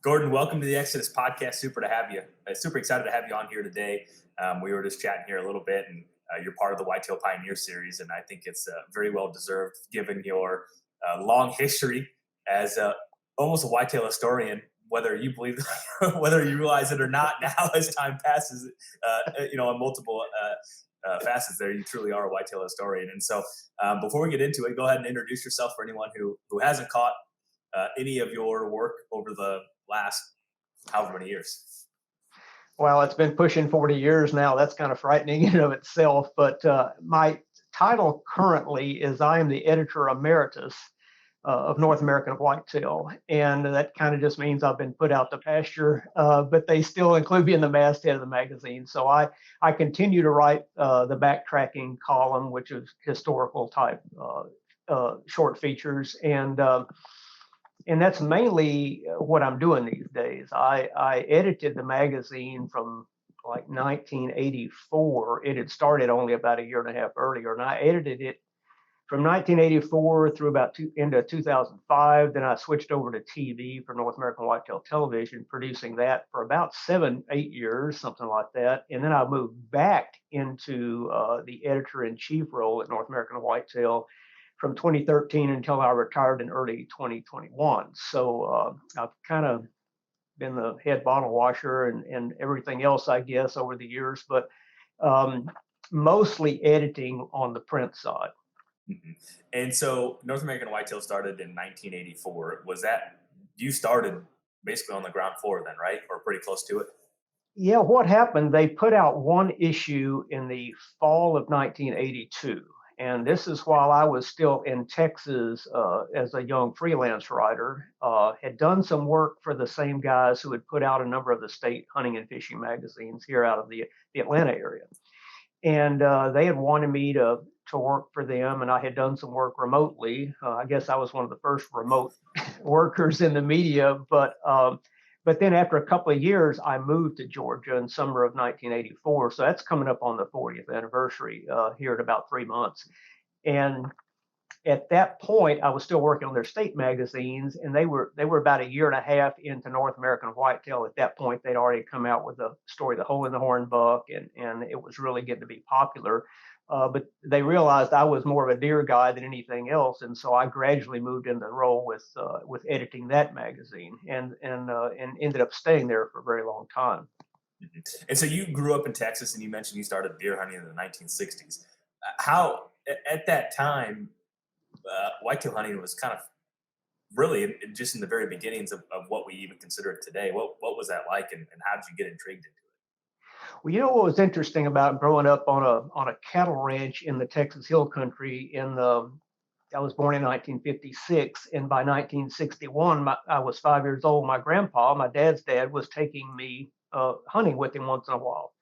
Gordon, welcome to the Exodus podcast. Super excited to have you on here today. We were just chatting here a little bit, and you're part of the Whitetail Pioneer series, and I think it's very well deserved given your long history as almost a whitetail historian. Whether you believe, whether you realize it or not, now as time passes, on multiple facets, there you truly are a whitetail historian. And so, before we get into it, go ahead and introduce yourself for anyone who hasn't caught any of your work over the last however many years. Well, it's been pushing 40 years now. That's kind of frightening in and of itself. But my title currently is I am the editor emeritus of North American Whitetail. And that kind of just means I've been put out to pasture, but they still include me in the masthead of the magazine. So I continue to write the backtracking column, which is historical type short features. And that's mainly what I'm doing these days. I edited the magazine from like 1984. It had started only about a year and a half earlier, and I edited it from 1984 through into 2005. Then I switched over to TV for North American Whitetail Television, producing that for about 7-8 years, something like that. And then I moved back into the editor-in-chief role at North American Whitetail from 2013 until I retired in early 2021. So I've kind of been the head bottle washer and everything else, I guess, over the years, but mostly editing on the print side. Mm-hmm. And so North American Whitetail started in 1984. You started basically on the ground floor then, right? Or pretty close to it? Yeah, what happened, they put out one issue in the fall of 1982. And this is while I was still in Texas as a young freelance writer, had done some work for the same guys who had put out a number of the state hunting and fishing magazines here out of the Atlanta area. And they had wanted me to work for them, and I had done some work remotely. I guess I was one of the first remote workers in the media, but then after a couple of years, I moved to Georgia in summer of 1984. So that's coming up on the 40th anniversary here in about 3 months. And at that point, I was still working on their state magazines, and they were about a year and a half into North American Whitetail. At that point, they'd already come out with the story, The Hole in the Horn Buck, and it was really getting to be popular. But they realized I was more of a deer guy than anything else, and so I gradually moved into the role with editing that magazine, and ended up staying there for a very long time. Mm-hmm. And so you grew up in Texas, and you mentioned you started deer hunting in the 1960s. How at that time, whitetail hunting was kind of really just in the very beginnings of what we even consider it today. What was that like, and how did you get intrigued into it? Well, you know what was interesting about growing up on a cattle ranch in the Texas Hill Country I was born in 1956, and by 1961, I was 5 years old. My grandpa, my dad's dad, was taking me hunting with him once in a while.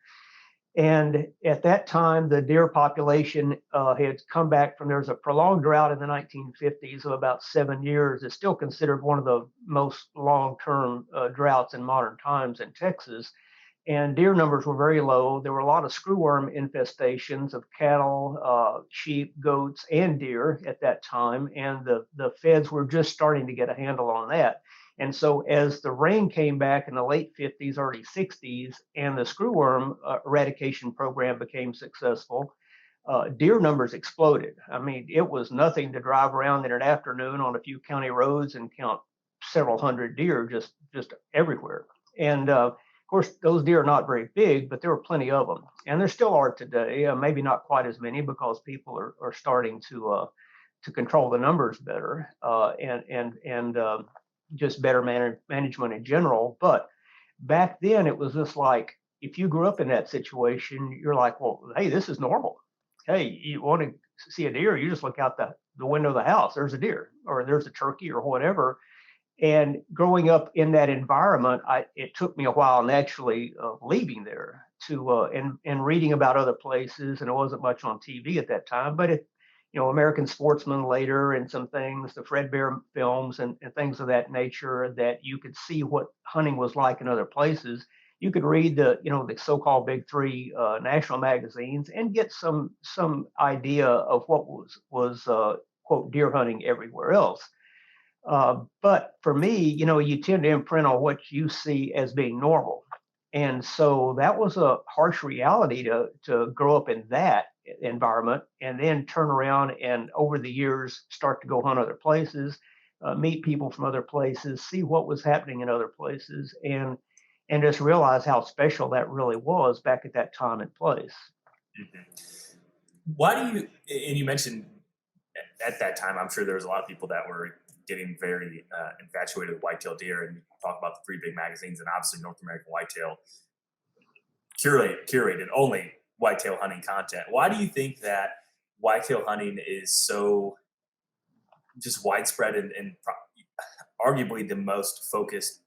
And at that time, the deer population had come back from, there was a prolonged drought in the 1950s of about 7 years. It's still considered one of the most long-term droughts in modern times in Texas. And deer numbers were very low. There were a lot of screwworm infestations of cattle, sheep, goats, and deer at that time. And the feds were just starting to get a handle on that. And so as the rain came back in the late 50s, early 60s, and the screwworm eradication program became successful, deer numbers exploded. I mean, it was nothing to drive around in an afternoon on a few county roads and count several hundred deer just everywhere. And of course, those deer are not very big, but there were plenty of them. And there still are today, maybe not quite as many because people are starting to control the numbers better, and just better management in general. But back then, it was just like, if you grew up in that situation, you're like, well, hey, this is normal. Hey, you want to see a deer, you just look out the window of the house, there's a deer, or there's a turkey, or whatever. And growing up in that environment, it took me a while naturally leaving there and reading about other places. And it wasn't much on TV at that time, but American Sportsman later, and some things, the Fred Bear films and things of that nature, that you could see what hunting was like in other places. You could read the so-called big three national magazines and get some idea of what was quote deer hunting everywhere else. But for me, you tend to imprint on what you see as being normal. And so that was a harsh reality to grow up in that environment and then turn around and over the years start to go hunt other places, meet people from other places, see what was happening in other places, and just realize how special that really was back at that time and place. Mhm. Why do you? And you mentioned at that time, I'm sure there was a lot of people that were getting very infatuated with whitetail deer, and talk about the three big magazines, and obviously North American Whitetail curated only whitetail hunting content. Why do you think that whitetail hunting is so just widespread and arguably the most focused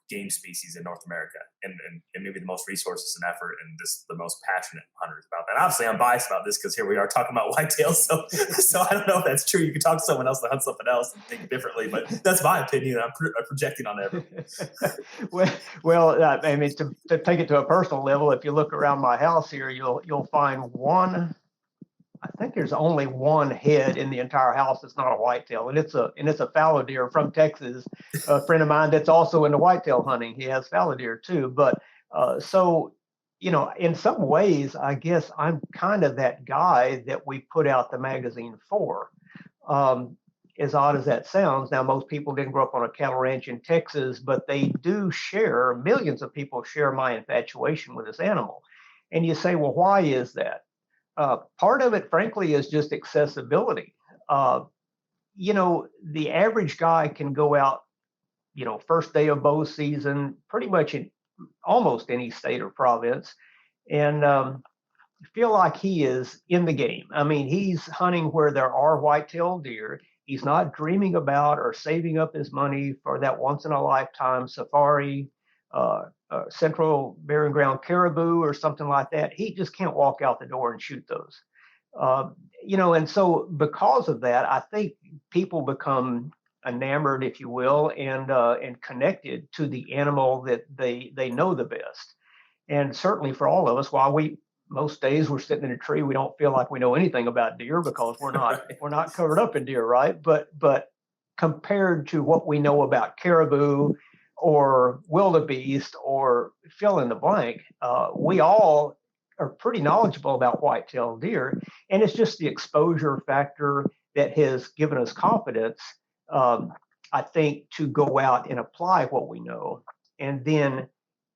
game species in North America, and maybe the most resources and effort, and just the most passionate hunters about that? Obviously, I'm biased about this because here we are talking about whitetails. So I don't know if that's true. You could talk to someone else that hunts something else and think differently, but that's my opinion. I'm projecting on everyone. I mean, to take it to a personal level, if you look around my house here, you'll find one. I think there's only one head in the entire house that's not a whitetail, and it's a fallow deer from Texas. A friend of mine that's also into whitetail hunting, he has fallow deer too. But so in some ways, I guess I'm kind of that guy that we put out the magazine for. Um, as odd as that sounds, now most people didn't grow up on a cattle ranch in Texas, but they do share. Millions of people share my infatuation with this animal, and you say, well, why is that? Part of it, frankly, is just accessibility. Uh, the average guy can go out, first day of bow season, pretty much in almost any state or province, and feel like he is in the game. I mean, he's hunting where there are white-tailed deer. He's not dreaming about or saving up his money for that once in a lifetime safari, central bearing ground caribou or something like that. He just can't walk out the door and shoot those. And so because of that, I think people become enamored, if you will, and connected to the animal that they know the best. And certainly for all of us, while we most days we're sitting in a tree, we don't feel like we know anything about deer because we're not Right. we're not covered up in deer, right? But compared to what we know about caribou or wildebeest or fill in the blank, we all are pretty knowledgeable about white-tailed deer, and it's just the exposure factor that has given us confidence, um, I think, to go out and apply what we know, and then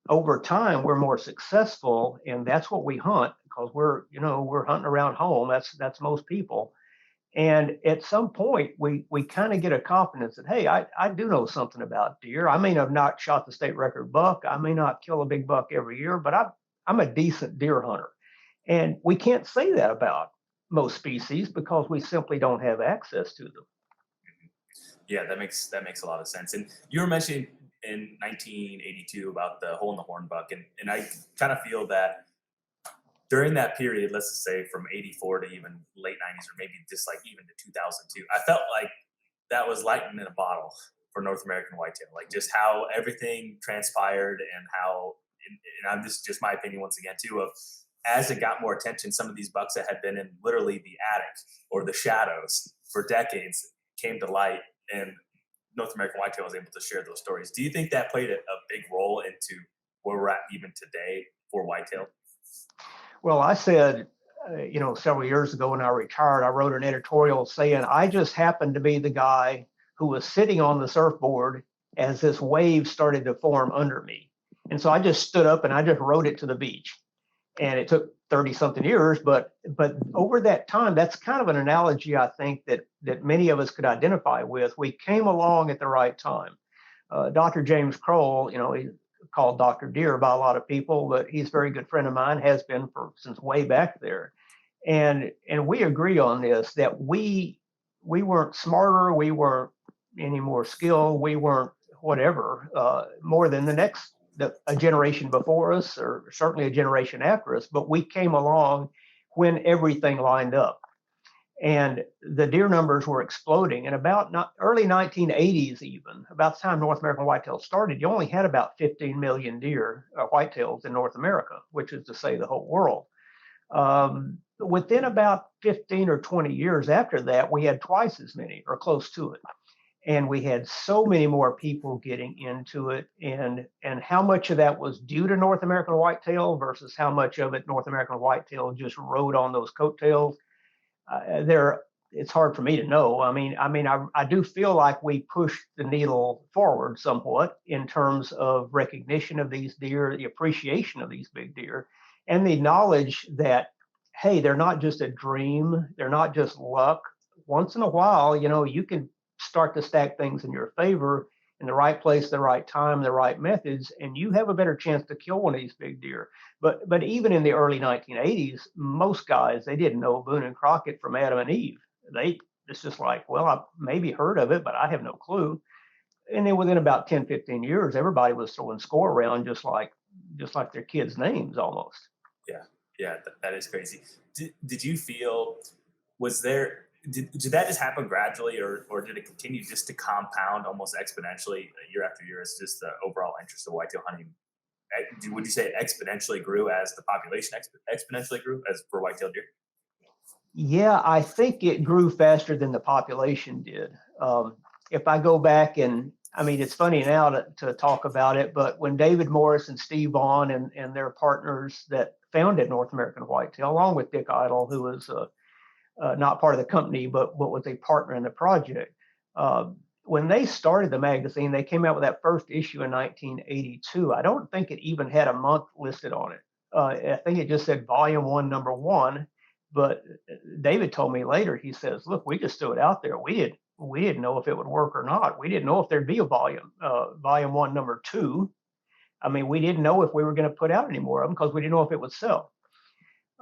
over time we're more successful, and that's what we hunt because we're hunting around home. That's most people, and at some point we kind of get a confidence that, hey, I do know something about deer. I may have not shot the state record buck, I may not kill a big buck every year, but I'm a decent deer hunter. And we can't say that about most species because we simply don't have access to them. Yeah, that makes a lot of sense. And you were mentioning in 1982 about the hole in the horn buck, and I kind of feel that during that period, let's just say from 84 to even late 90s, or maybe just like even to 2002, I felt like that was lightning in a bottle for North American whitetail. Like just how everything transpired, and how, and I'm just my opinion once again too, of as it got more attention, some of these bucks that had been in literally the attic or the shadows for decades came to light, and North American Whitetail was able to share those stories. Do you think that played a big role into where we're at even today for whitetail? Well, I said, several years ago when I retired, I wrote an editorial saying I just happened to be the guy who was sitting on the surfboard as this wave started to form under me. And so I just stood up and I just rode it to the beach. And it took 30 something years, but over that time, that's kind of an analogy I think that many of us could identify with. We came along at the right time. Dr. James Kroll, he's called Dr. Deer by a lot of people, but he's a very good friend of mine, has been for since way back there. And we agree on this that we weren't smarter, we weren't any more skilled, we weren't whatever more than a generation before us, or certainly a generation after us, but we came along when everything lined up and the deer numbers were exploding. And about not early 1980s, even about the time North American whitetail started, you only had about 15 million deer whitetails in North America, which is to say the whole world. Within about 15 or 20 years after that, we had twice as many or close to it. and we had so many more people getting into it, and how much of that was due to North American Whitetail versus how much of it North American Whitetail just rode on those coattails. There, it's hard for me to know. I do feel like we pushed the needle forward somewhat in terms of recognition of these deer, the appreciation of these big deer, and the knowledge that, hey, they're not just a dream, they're not just luck. Once in a while, you can start to stack things in your favor in the right place, the right time, the right methods, and you have a better chance to kill one of these big deer. But even in the early 1980s, most guys, they didn't know Boone and Crockett from Adam and Eve. It's just like, well, I maybe heard of it, but I have no clue. And then within about 10, 15 years, everybody was throwing score around just like their kids' names almost. Yeah, yeah, that is crazy. Did you feel, was there, did that just happen gradually, or did it continue just to compound almost exponentially year after year as just the overall interest of whitetail hunting? Would you say it exponentially grew as the population exponentially grew as for whitetail deer? Yeah, I think it grew faster than the population did. If I go back and it's funny now to talk about it, but when David Morris and Steve Vaughn and their partners that founded North American Whitetail, along with Dick Idle, who was not part of the company, but was a partner in the project. When they started the magazine, they came out with that first issue in 1982. I don't think it even had a month listed on it. I think it just said Volume 1, Number 1. But David told me later, he says, look, we just threw it out there. We didn't know if it would work or not. We didn't know if there'd be a volume 1, Number 2. We didn't know if we were going to put out any more of them because we didn't know if it would sell.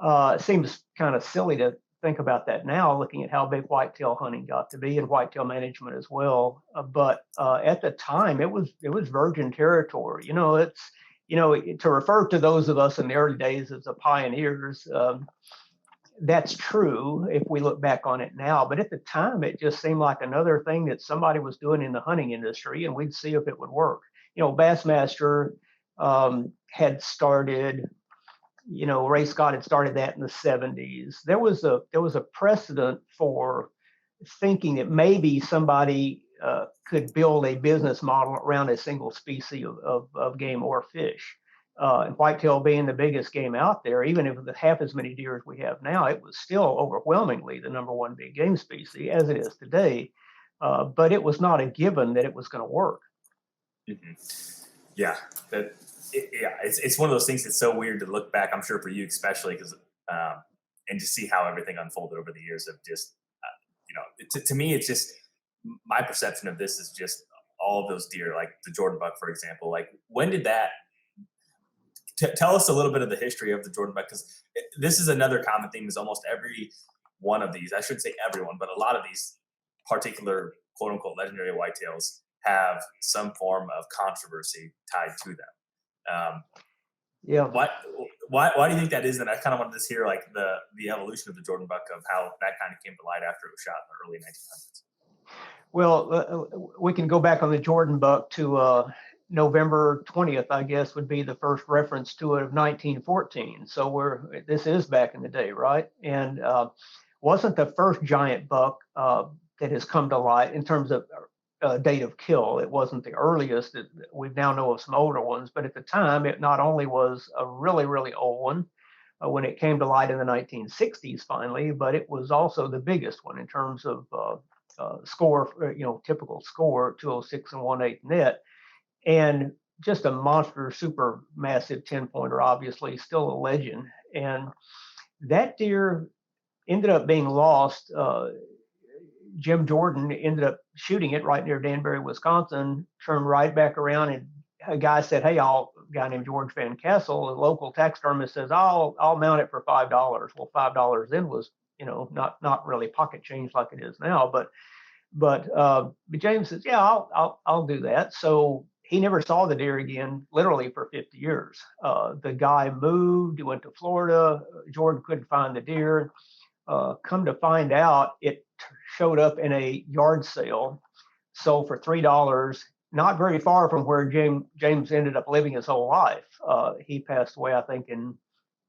It seems kind of silly to think about that now, looking at how big whitetail hunting got to be and whitetail management as well. But at the time, it was virgin territory. To refer to those of us in the early days as the pioneers. That's true if we look back on it now, but at the time it just seemed like another thing that somebody was doing in the hunting industry, and we'd see if it would work. Bassmaster had started. Ray Scott had started that in the 70s. There was a precedent for thinking that maybe somebody could build a business model around a single species of game or fish. And whitetail being the biggest game out there, even if with half as many deer as we have now, it was still overwhelmingly the number one big game species as it is today. But it was not a given that it was going to work. Mm-hmm. Yeah, it's one of those things that's so weird to look back. I'm sure for you especially, because and to see how everything unfolded over the years of just to me, it's just my perception of this is just all of those deer, like the Jordan buck, for example. Like, when did that? Tell us a little bit of the history of the Jordan buck, because this is another common theme. Is almost every one of these, I shouldn't say everyone, but a lot of these particular quote unquote legendary whitetails have some form of controversy tied to them. Yeah. Why do you think that is? And I kind of wanted to hear like the evolution of the Jordan buck, of how that kind of came to light after it was shot in the early 1900s. Well, we can go back on the Jordan buck to November 20th, I guess, would be the first reference to it, of 1914. So this is back in the day, right? And wasn't the first giant buck that has come to light in terms of date of kill. It wasn't the earliest. We now know of some older ones, but at the time, it not only was a really, really old one when it came to light in the 1960s finally, but it was also the biggest one in terms of score, typical score, 206 and 1/8 net. And just a monster, super massive 10-pointer, obviously, still a legend. And that deer ended up being lost. Jim Jordan ended up shooting it right near Danbury, Wisconsin, turned right back around, and a guy said, hey, a guy named George Van Kessel, a local taxidermist, says, I'll mount it for $5. Well, $5 then was, not really pocket change like it is now, but James says, yeah, I'll do that. So he never saw the deer again, literally for 50 years. The guy moved, he went to Florida. Jordan couldn't find the deer. Come to find out, it showed up in a yard sale, sold for $3, not very far from where James ended up living his whole life. He passed away, I think, in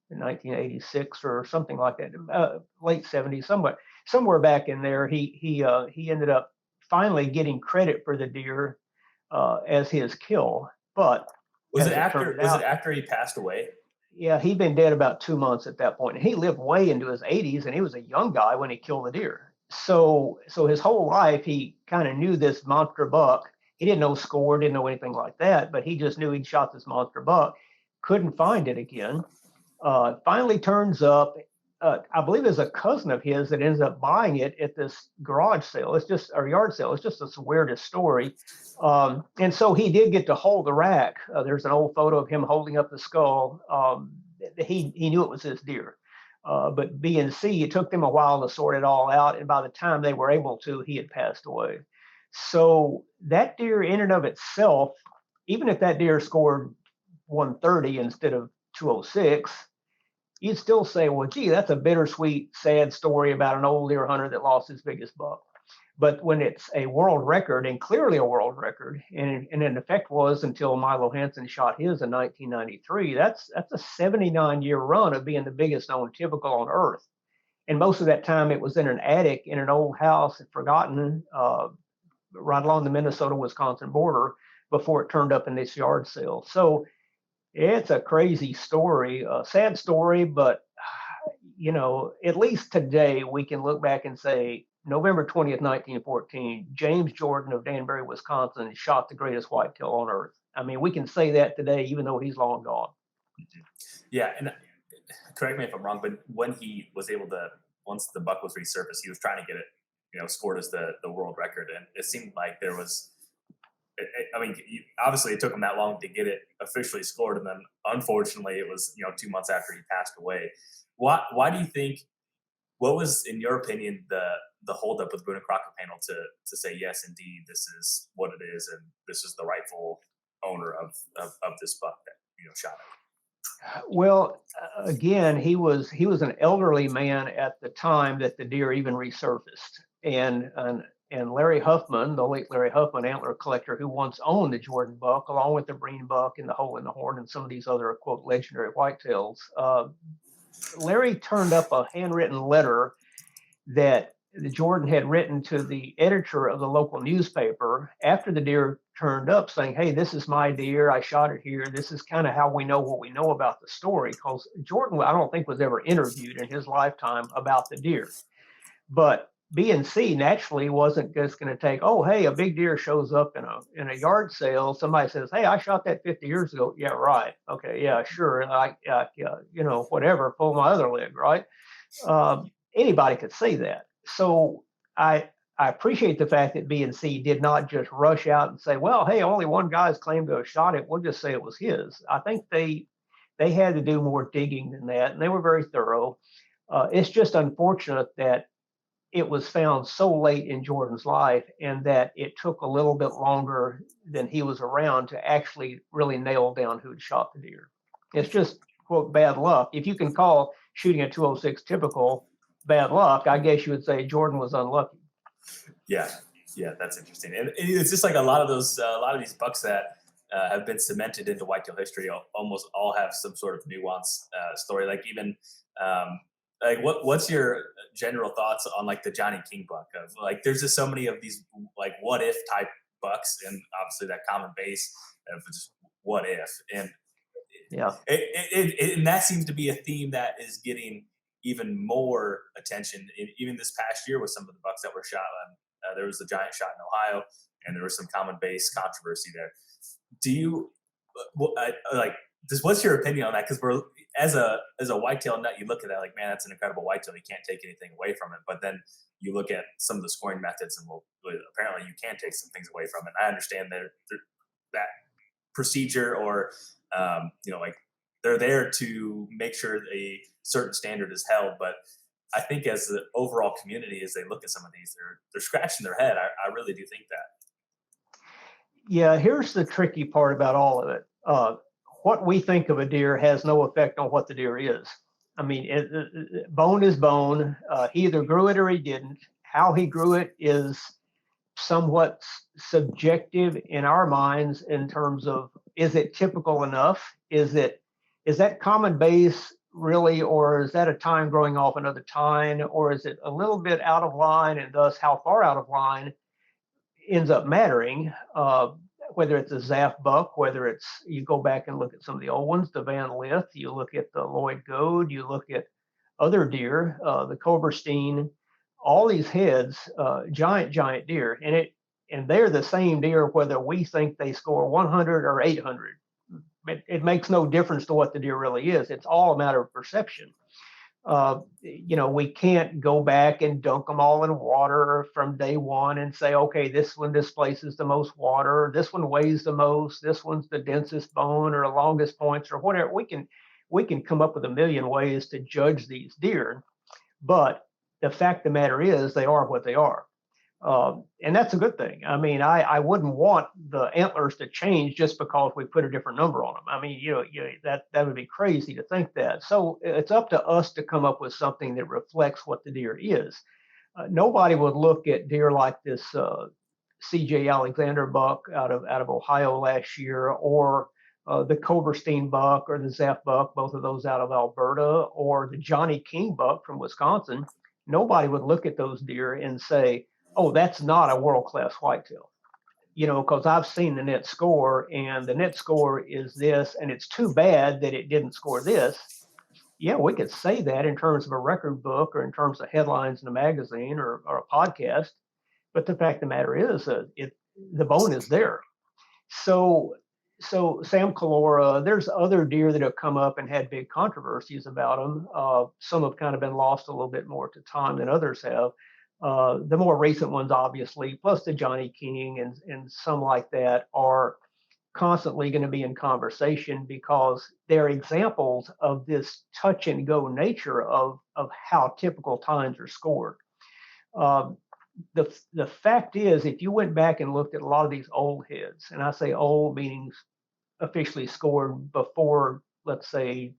1986 or something like that, late 70s, somewhere back in there. He ended up finally getting credit for the deer as his kill. But as it turned Was it out, after he passed away? yeah, he'd been dead about 2 months at that point, and he lived way into his 80s, and he was a young guy when he killed the deer. So his whole life, he kind of knew this monster buck. He didn't know score, didn't know anything like that, but he just knew he'd shot this monster buck. Couldn't find it again. Finally turns up. I believe it's a cousin of his that ends up buying it at this garage sale. It's just or yard sale. It's just the weirdest story. And so he did get to hold the rack. There's an old photo of him holding up the skull. He knew it was his deer. But B and C, it took them a while to sort it all out. And by the time they were able to, he had passed away. So that deer in and of itself, even if that deer scored 130 instead of 206, you'd still say, well, gee, that's a bittersweet, sad story about an old deer hunter that lost his biggest buck. But when it's a world record, and clearly a world record, and in effect was until Milo Hansen shot his in 1993, that's a 79-year run of being the biggest known typical on Earth. And most of that time it was in an attic in an old house, forgotten, right along the Minnesota-Wisconsin border before it turned up in this yard sale. So it's a crazy story, a sad story, but at least today we can look back and say November 20th, 1914, James Jordan of Danbury, Wisconsin, shot the greatest whitetail on Earth. I mean, we can say that today, even though he's long gone. Yeah, and correct me if I'm wrong, but when he was able to, once the buck was resurfaced, he was trying to get it, scored as the world record, and it seemed like there was. I mean, obviously it took him that long to get it officially scored, and then unfortunately it was 2 months after he passed away. Why do you think? What was, in your opinion, the holdup with Boone and Crockett panel to say yes, indeed, this is what it is, and this is the rightful owner of this buck that shot him? Well, again, he was an elderly man at the time that the deer even resurfaced, and Larry Huffman, the late Larry Huffman, antler collector, who once owned the Jordan buck, along with the Breen buck and the Hole in the Horn and some of these other quote legendary whitetails. Larry turned up a handwritten letter that Jordan had written to the editor of the local newspaper after the deer turned up, saying, "Hey, this is my deer. I shot it here. This is kind of how we know what we know about the story." Because Jordan, I don't think, was ever interviewed in his lifetime about the deer. But B and C naturally wasn't just going to take, oh, hey, a big deer shows up in a yard sale. Somebody says, "Hey, I shot that 50 years ago." Yeah, right. Okay, yeah, sure. Whatever. Pull my other leg, right? Anybody could say that. So I appreciate the fact that B and C did not just rush out and say, "Well, hey, only one guy's claimed to have shot it. We'll just say it was his." I think they had to do more digging than that, and they were very thorough. It's just unfortunate that it was found so late in Jordan's life, and that it took a little bit longer than he was around to actually really nail down who'd shot the deer. It's just, quote, bad luck. If you can call shooting a 206 typical bad luck, I guess you would say Jordan was unlucky. Yeah, that's interesting, and it's just like a lot of these bucks that have been cemented into whitetail history. Almost all have some sort of nuance story. Like even like what's your general thoughts on like the Johnny King buck? Of like, there's just so many of these like what if type bucks, and obviously that common base of just what if, and Yeah. and that seems to be a theme that is getting even more attention. Even this past year with some of the bucks that were shot on. There was the giant shot in Ohio, and there was some common base controversy there. Do you like? What's your opinion on that? Because we're as a whitetail nut, you look at that like, man, that's an incredible whitetail. You can't take anything away from it. But then you look at some of the scoring methods, and apparently you can take some things away from it. And I understand that procedure, or like they're there to make sure a certain standard is held, but I think as the overall community, as they look at some of these, they're scratching their head. I really do think that. Yeah, here's the tricky part about all of it. What we think of a deer has no effect on what the deer is. I mean, bone is bone. He either grew it or he didn't. How he grew it is somewhat subjective in our minds in terms of, is it typical enough? Is that common base really, or is that a tine growing off another tine, or is it a little bit out of line, and thus how far out of line ends up mattering, whether it's a Zaff buck, whether it's, you go back and look at some of the old ones, the Van Lith, you look at the Lloyd Goad, you look at other deer, the Koberstein, all these heads, giant deer, and they're the same deer whether we think they score 100 or 800. It makes no difference to what the deer really is. It's all a matter of perception. We can't go back and dunk them all in water from day one and say, okay, this one displaces the most water, this one weighs the most, this one's the densest bone or the longest points or whatever. We can come up with a million ways to judge these deer, but the fact of the matter is they are what they are. And that's a good thing. I mean, I wouldn't want the antlers to change just because we put a different number on them. I mean, that would be crazy to think that. So it's up to us to come up with something that reflects what the deer is. Nobody would look at deer like this C.J. Alexander buck out of Ohio last year, or the Koberstein buck or the Zaff buck, both of those out of Alberta, or the Johnny King buck from Wisconsin. Nobody would look at those deer and say, oh, that's not a world-class whitetail, because I've seen the net score, and the net score is this, and it's too bad that it didn't score this. Yeah, we could say that in terms of a record book or in terms of headlines in a magazine or a podcast, but the fact of the matter is the bone is there. So Sam Calora, there's other deer that have come up and had big controversies about them. Some have kind of been lost a little bit more to time than others have. The more recent ones, obviously, plus the Johnny King and some like that, are constantly going to be in conversation because they're examples of this touch and go nature of how typical times are scored. The fact is, if you went back and looked at a lot of these old heads, and I say old meaning officially scored before, let's say,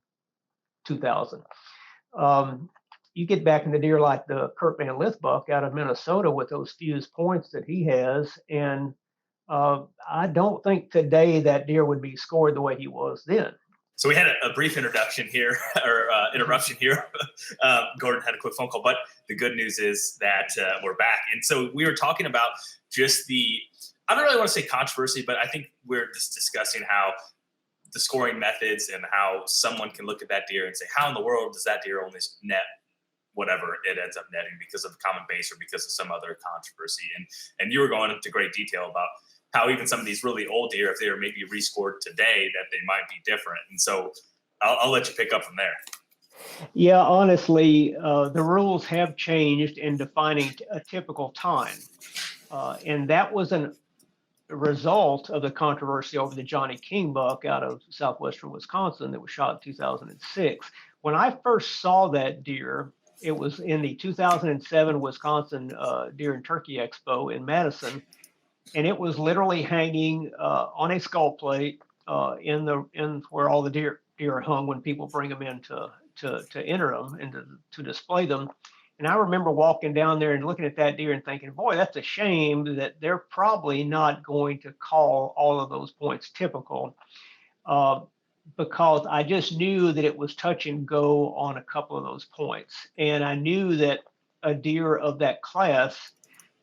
2000, you get back in the deer like the Kurt Van Lith buck out of Minnesota with those fused points that he has, and I don't think today that deer would be scored the way he was then. So we had a brief introduction here, or interruption here. Gordon had a quick phone call, but the good news is that we're back. And so we were talking about just I don't really want to say controversy, but I think we're just discussing how the scoring methods and how someone can look at that deer and say, how in the world does that deer only net whatever it ends up netting because of the common base or because of some other controversy. And you were going into great detail about how even some of these really old deer, if they were maybe rescored today, that they might be different. And so I'll let you pick up from there. Yeah, honestly, the rules have changed in defining a typical time. And that was a result of the controversy over the Johnny King buck out of southwestern Wisconsin that was shot in 2006. When I first saw that deer, it was in the 2007 Wisconsin Deer and Turkey Expo in Madison, and it was literally hanging on a skull plate in where all the deer are hung when people bring them in to enter them and to display them. And I remember walking down there and looking at that deer and thinking, boy, that's a shame that they're probably not going to call all of those points typical. Because I just knew that it was touch and go on a couple of those points. And I knew that a deer of that class,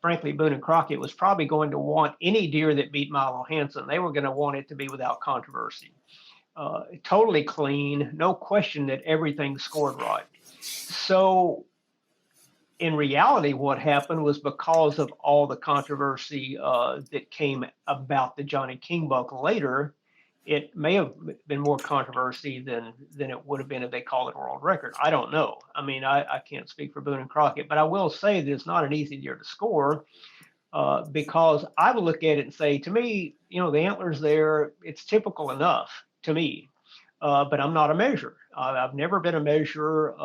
frankly, Boone and Crockett was probably going to want any deer that beat Milo Hansen. They were going to want it to be without controversy. Totally clean, no question that everything scored right. So in reality, what happened was because of all the controversy that came about the Johnny King buck later, it may have been more controversy than it would have been if they called it a world record. I don't know. I mean, I can't speak for Boone and Crockett, but I will say that it's not an easy deer to score because I would look at it and say, to me, the antlers there, it's typical enough to me, but I'm not a measurer. I've never been a measurer.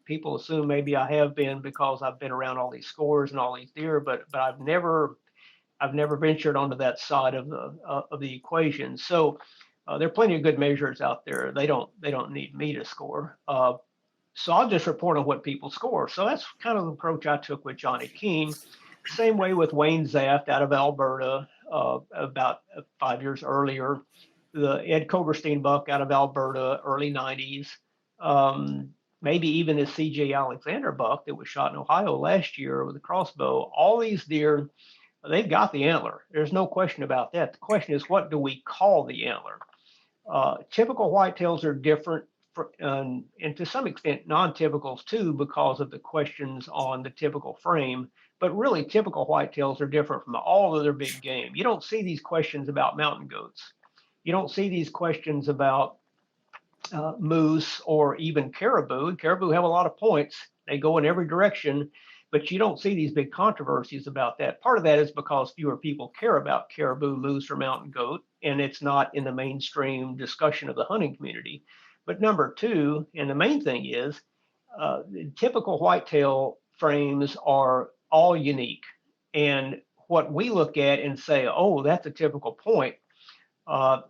People assume maybe I have been because I've been around all these scores and all these deer, but I've never ventured onto that side of the equation. So there are plenty of good measurers out there. They don't need me to score. So I'll just report on what people score. So that's kind of the approach I took with Johnny King. Same way with Wayne Zaft out of Alberta about 5 years earlier. The Ed Koberstein buck out of Alberta, early 90s. Maybe even the C.J. Alexander buck that was shot in Ohio last year with a crossbow. All these deer They've got the antler. There's no question about that. The question is, what do we call the antler? Typical whitetails are different, and to some extent non-typicals too, because of the questions on the typical frame. But really, typical whitetails are different from all other big game. You don't see these questions about mountain goats. You don't see these questions about moose or even caribou. Caribou have a lot of points. They go in every direction, but you don't see these big controversies about that. Part of that is because fewer people care about caribou, moose, or mountain goat, and it's not in the mainstream discussion of the hunting community. But number two, and the main thing is, typical whitetail frames are all unique. And what we look at and say, oh, that's a typical point, uh,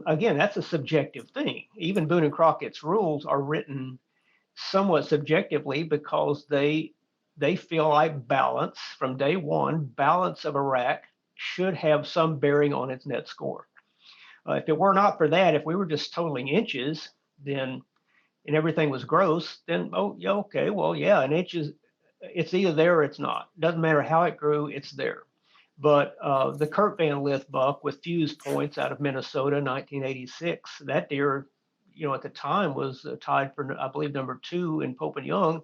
again, that's a subjective thing. Even Boone and Crockett's rules are written somewhat subjectively because they feel like balance from day one, balance of a rack should have some bearing on its net score. If it were not for that, if we were just totaling inches, then and everything was gross, then oh yeah, okay, well yeah, an inch is it's either there or it's not. Doesn't matter how it grew, it's there. But the Kurt Van Lith buck with fuse points out of Minnesota, 1986, that deer, at the time was tied for, I believe, number two in Pope and Young.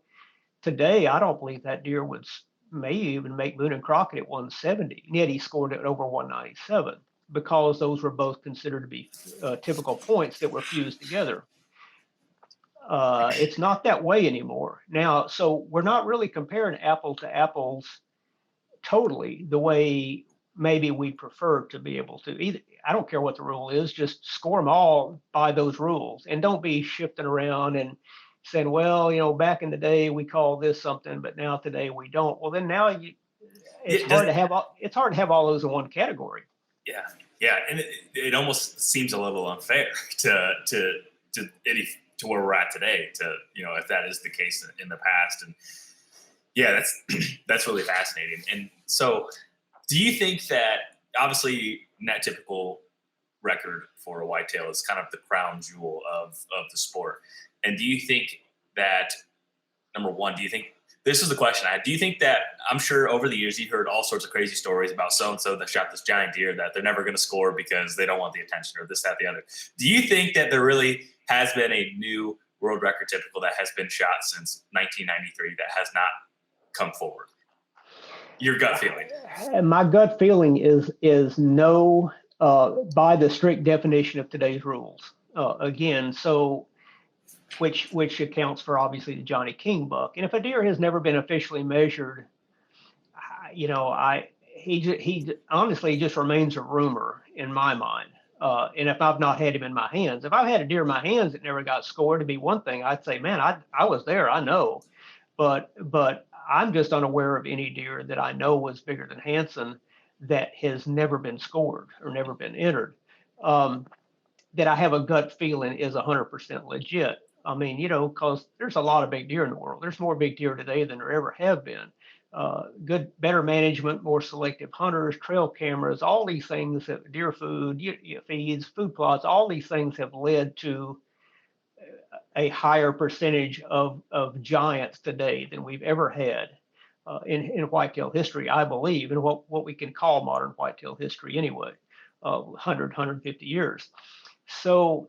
Today, I don't believe that deer would may even make Boone and Crockett at 170. And yet he scored it over 197 because those were both considered to be typical points that were fused together. It's not that way anymore now. So we're not really comparing apples to apples totally the way maybe we prefer to be able to. Either I don't care what the rule is, just score them all by those rules, and don't be shifting around and saying, well, back in the day we called this something, but now today we don't. Well, then now it's hard to have all those in one category. Yeah, and it almost seems a little unfair to where we're at today. If that is the case in the past, and yeah, that's really fascinating. And so, do you think that obviously net typical record for a whitetail is kind of the crown jewel of the sport? And do you think that, number one, do you think this is the question I had? Do you think that, I'm sure over the years you've heard all sorts of crazy stories about so and so that shot this giant deer that they're never going to score because they don't want the attention or this, that, the other. Do you think that there really has been a new world record typical that has been shot since 1993 that has not come forward? Your gut feeling? My gut feeling is no, by the strict definition of today's rules. Again, so which accounts for obviously the Johnny King buck. And if a deer has never been officially measured, he honestly just remains a rumor in my mind. And if I've not had him in my hands, if I've had a deer in my hands that never got scored, to be one thing, I'd say, man, I was there, I know. But I'm just unaware of any deer that I know was bigger than Hansen that has never been scored or never been entered. That I have a gut feeling is 100% legit. I mean, because there's a lot of big deer in the world. There's more big deer today than there ever have been. Better management, more selective hunters, trail cameras, all these things, deer food, feeds, food plots, all these things have led to a higher percentage of giants today than we've ever had in whitetail history, I believe, in what we can call modern whitetail history anyway, 100, 150 years. So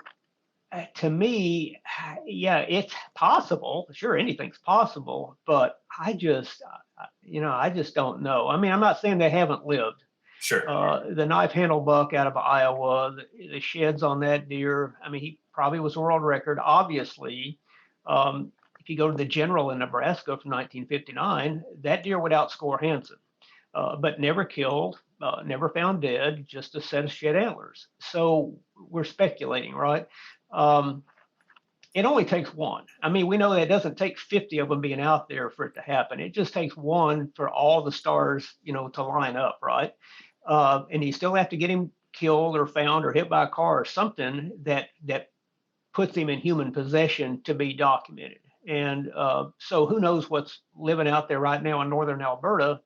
to me, yeah, it's possible. Sure, anything's possible, but I just don't know. I mean, I'm not saying they haven't lived. Sure. The knife handle buck out of Iowa, the sheds on that deer. I mean, he probably was a world record. Obviously, if you go to the General in Nebraska from 1959, that deer would outscore Hansen, but never killed, never found dead, just a set of shed antlers. So we're speculating, right? It only takes one. I mean, we know that it doesn't take 50 of them being out there for it to happen. It just takes one for all the stars, to line up, right? And you still have to get him killed or found or hit by a car or something that puts him in human possession to be documented. And so who knows what's living out there right now in northern Alberta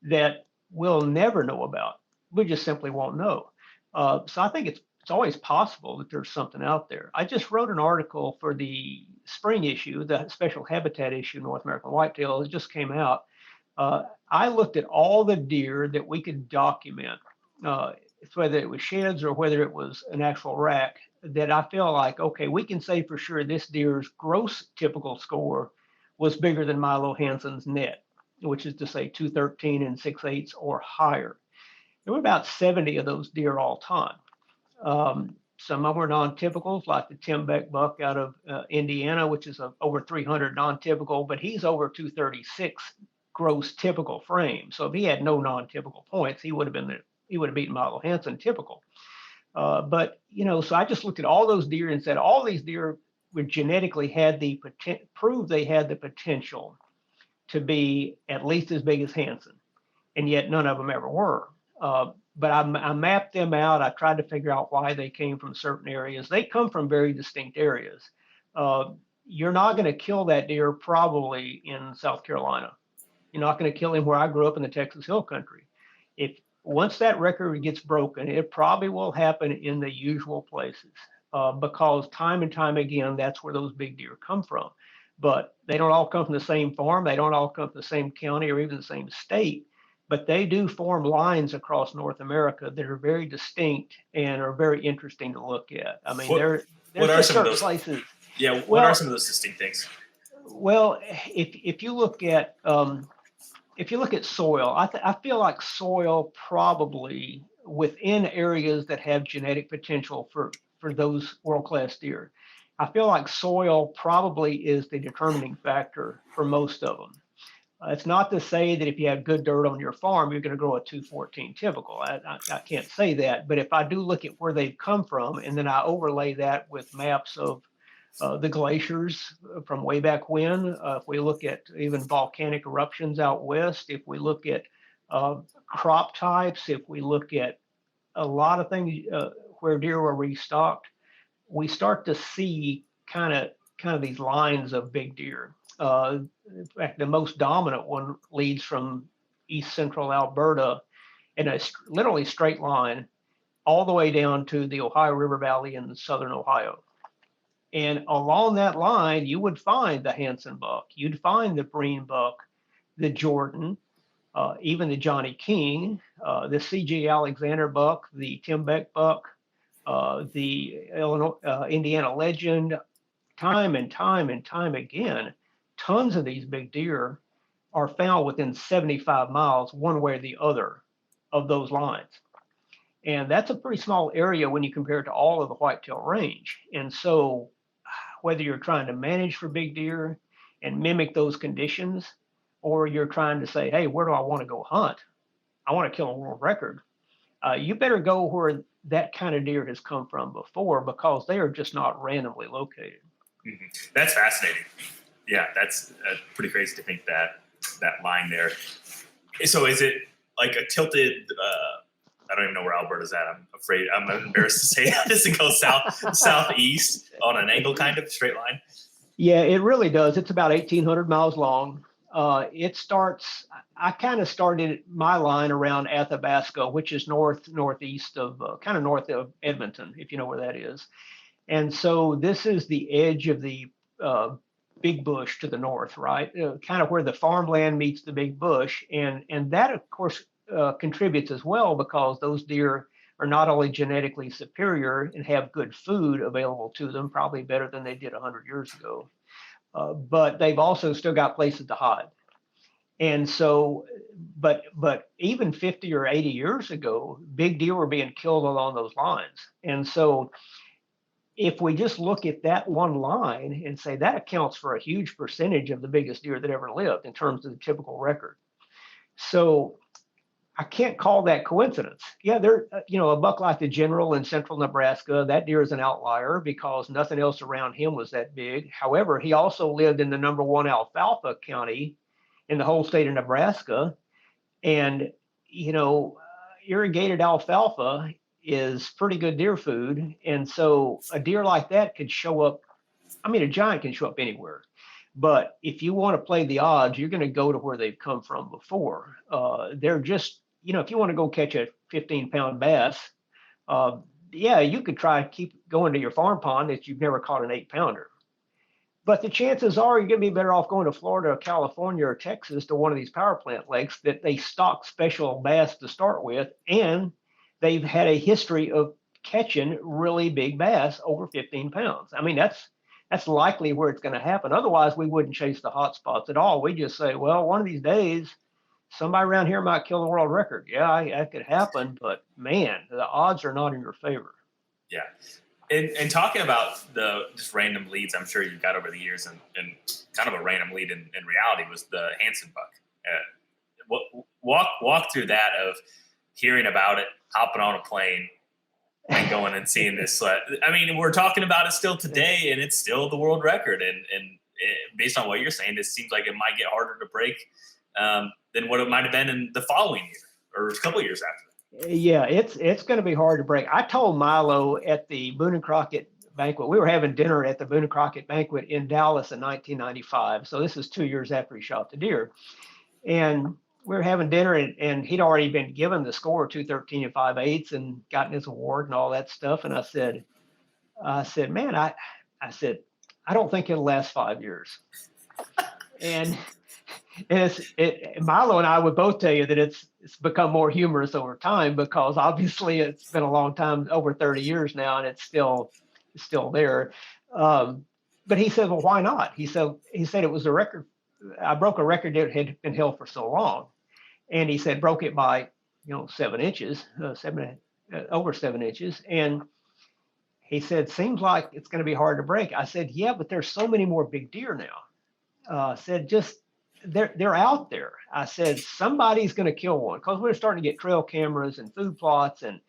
that we'll never know about. We just simply won't know. So I think it's always possible that there's something out there. I just wrote an article for the spring issue, the special habitat issue, North American Whitetail. It just came out. I looked at all the deer that we could document, uh, whether it was sheds or whether it was an actual rack, that I feel like, okay, we can say for sure this deer's gross typical score was bigger than Milo Hansen's net, which is to say 213 and 6/8 or higher. There were about 70 of those deer all time. Some of them were non-typicals, like the Tim Beck buck out of Indiana, which is over 300 non-typical, but he's over 236 gross typical frame. So if he had no non-typical points, he would have beaten Milo Hansen typical. But so I just looked at all those deer and said all these deer would genetically prove they had the potential to be at least as big as Hansen, and yet none of them ever were. But I mapped them out. I tried to figure out why they came from certain areas. They come from very distinct areas. You're not going to kill that deer probably in South Carolina. You're not going to kill him where I grew up in the Texas Hill Country. If once that record gets broken, it probably will happen in the usual places, because time and time again, that's where those big deer come from. But they don't all come from the same farm. They don't all come from the same county or even the same state. But they do form lines across North America that are very distinct and are very interesting to look at. I mean, there's just certain places. Yeah, what are some of those distinct things? Well, if you look at soil, I feel like soil probably within areas that have genetic potential for those world-class deer. I feel like soil probably is the determining factor for most of them. It's not to say that if you have good dirt on your farm, you're going to grow a 214 typical. I can't say that. But if I do look at where they've come from, and then I overlay that with maps of the glaciers from way back when, if we look at even volcanic eruptions out west, if we look at crop types, if we look at a lot of things where deer were restocked, we start to see kind of these lines of big deer. In fact, the most dominant one leads from east central Alberta in a literally straight line all the way down to the Ohio River Valley in southern Ohio. And along that line, you would find the Hansen buck, you'd find the Breen buck, the Jordan, even the Johnny King, the C.J. Alexander buck, the Tim Beck buck, the Indiana Legend. Time and time and time again, tons of these big deer are found within 75 miles, one way or the other, of those lines. And that's a pretty small area when you compare it to all of the whitetail range. And so whether you're trying to manage for big deer and mimic those conditions, or you're trying to say, hey, where do I want to go hunt? I want to kill a world record. You better go where that kind of deer has come from before, because they are just not randomly located. Mm-hmm. That's fascinating. Yeah, that's pretty crazy to think that line there. So is it like a tilted, I don't even know where Alberta's at. I'm embarrassed to say that. Does it go southeast on an angle, kind of straight line? Yeah, it really does. It's about 1,800 miles long. I kind of started my line around Athabasca, which is northeast of, kind of north of Edmonton, if you know where that is. And so this is the edge of the big bush to the north, right? Kind of where the farmland meets the big bush. And that, of course, contributes as well, because those deer are not only genetically superior and have good food available to them, probably better than they did 100 years ago, but they've also still got places to hide. And so, but even 50 or 80 years ago, big deer were being killed along those lines. And so if we just look at that one line and say that accounts for a huge percentage of the biggest deer that ever lived in terms of the typical record. So I can't call that coincidence. Yeah, a buck like the General in central Nebraska, that deer is an outlier because nothing else around him was that big. However, he also lived in the #1 alfalfa county in the whole state of Nebraska. And, irrigated alfalfa is pretty good deer food. And so a deer like that could show up. I mean, a giant can show up anywhere. But if you want to play the odds, you're going to go to where they've come from before. They're just, if you want to go catch a 15-pound bass, you could try to keep going to your farm pond if you've never caught an 8-pounder. But the chances are you're going to be better off going to Florida or California or Texas to one of these power plant lakes that they stock special bass to start with, and they've had a history of catching really big bass over 15 pounds. I mean, that's likely where it's going to happen. Otherwise, we wouldn't chase the hot spots at all. We just say, well, one of these days, somebody around here might kill the world record. Yeah, that could happen, but man, the odds are not in your favor. Yeah. And talking about the just random leads, I'm sure you got over the years, and kind of a random lead in reality was the Hansen buck. Walk through that of hearing about it, hopping on a plane, and going and seeing this. I mean, we're talking about it still today, and it's still the world record. And based on what you're saying, it seems like it might get harder to break than what it might have been in the following year or a couple of years after. Yeah, it's going to be hard to break. I told Milo at the Boone and Crockett banquet. We were having dinner at the Boone and Crockett banquet in Dallas in 1995. So this is 2 years after he shot the deer, and we were having dinner, and he'd already been given the score 213 5/8 and gotten his award and all that stuff. And I said, man, I said, I don't think it'll last 5 years. And Milo and I would both tell you that it's become more humorous over time, because obviously it's been a long time, over 30 years now, and it's still there. But he said, well, why not? He said it was a record. I broke a record that had been held for so long, and he said broke it by 7 inches, over 7 inches, and he said seems like it's going to be hard to break. I said, yeah, but there's so many more big deer now. Said just they're out there. I said, somebody's going to kill one, because we're starting to get trail cameras and food plots and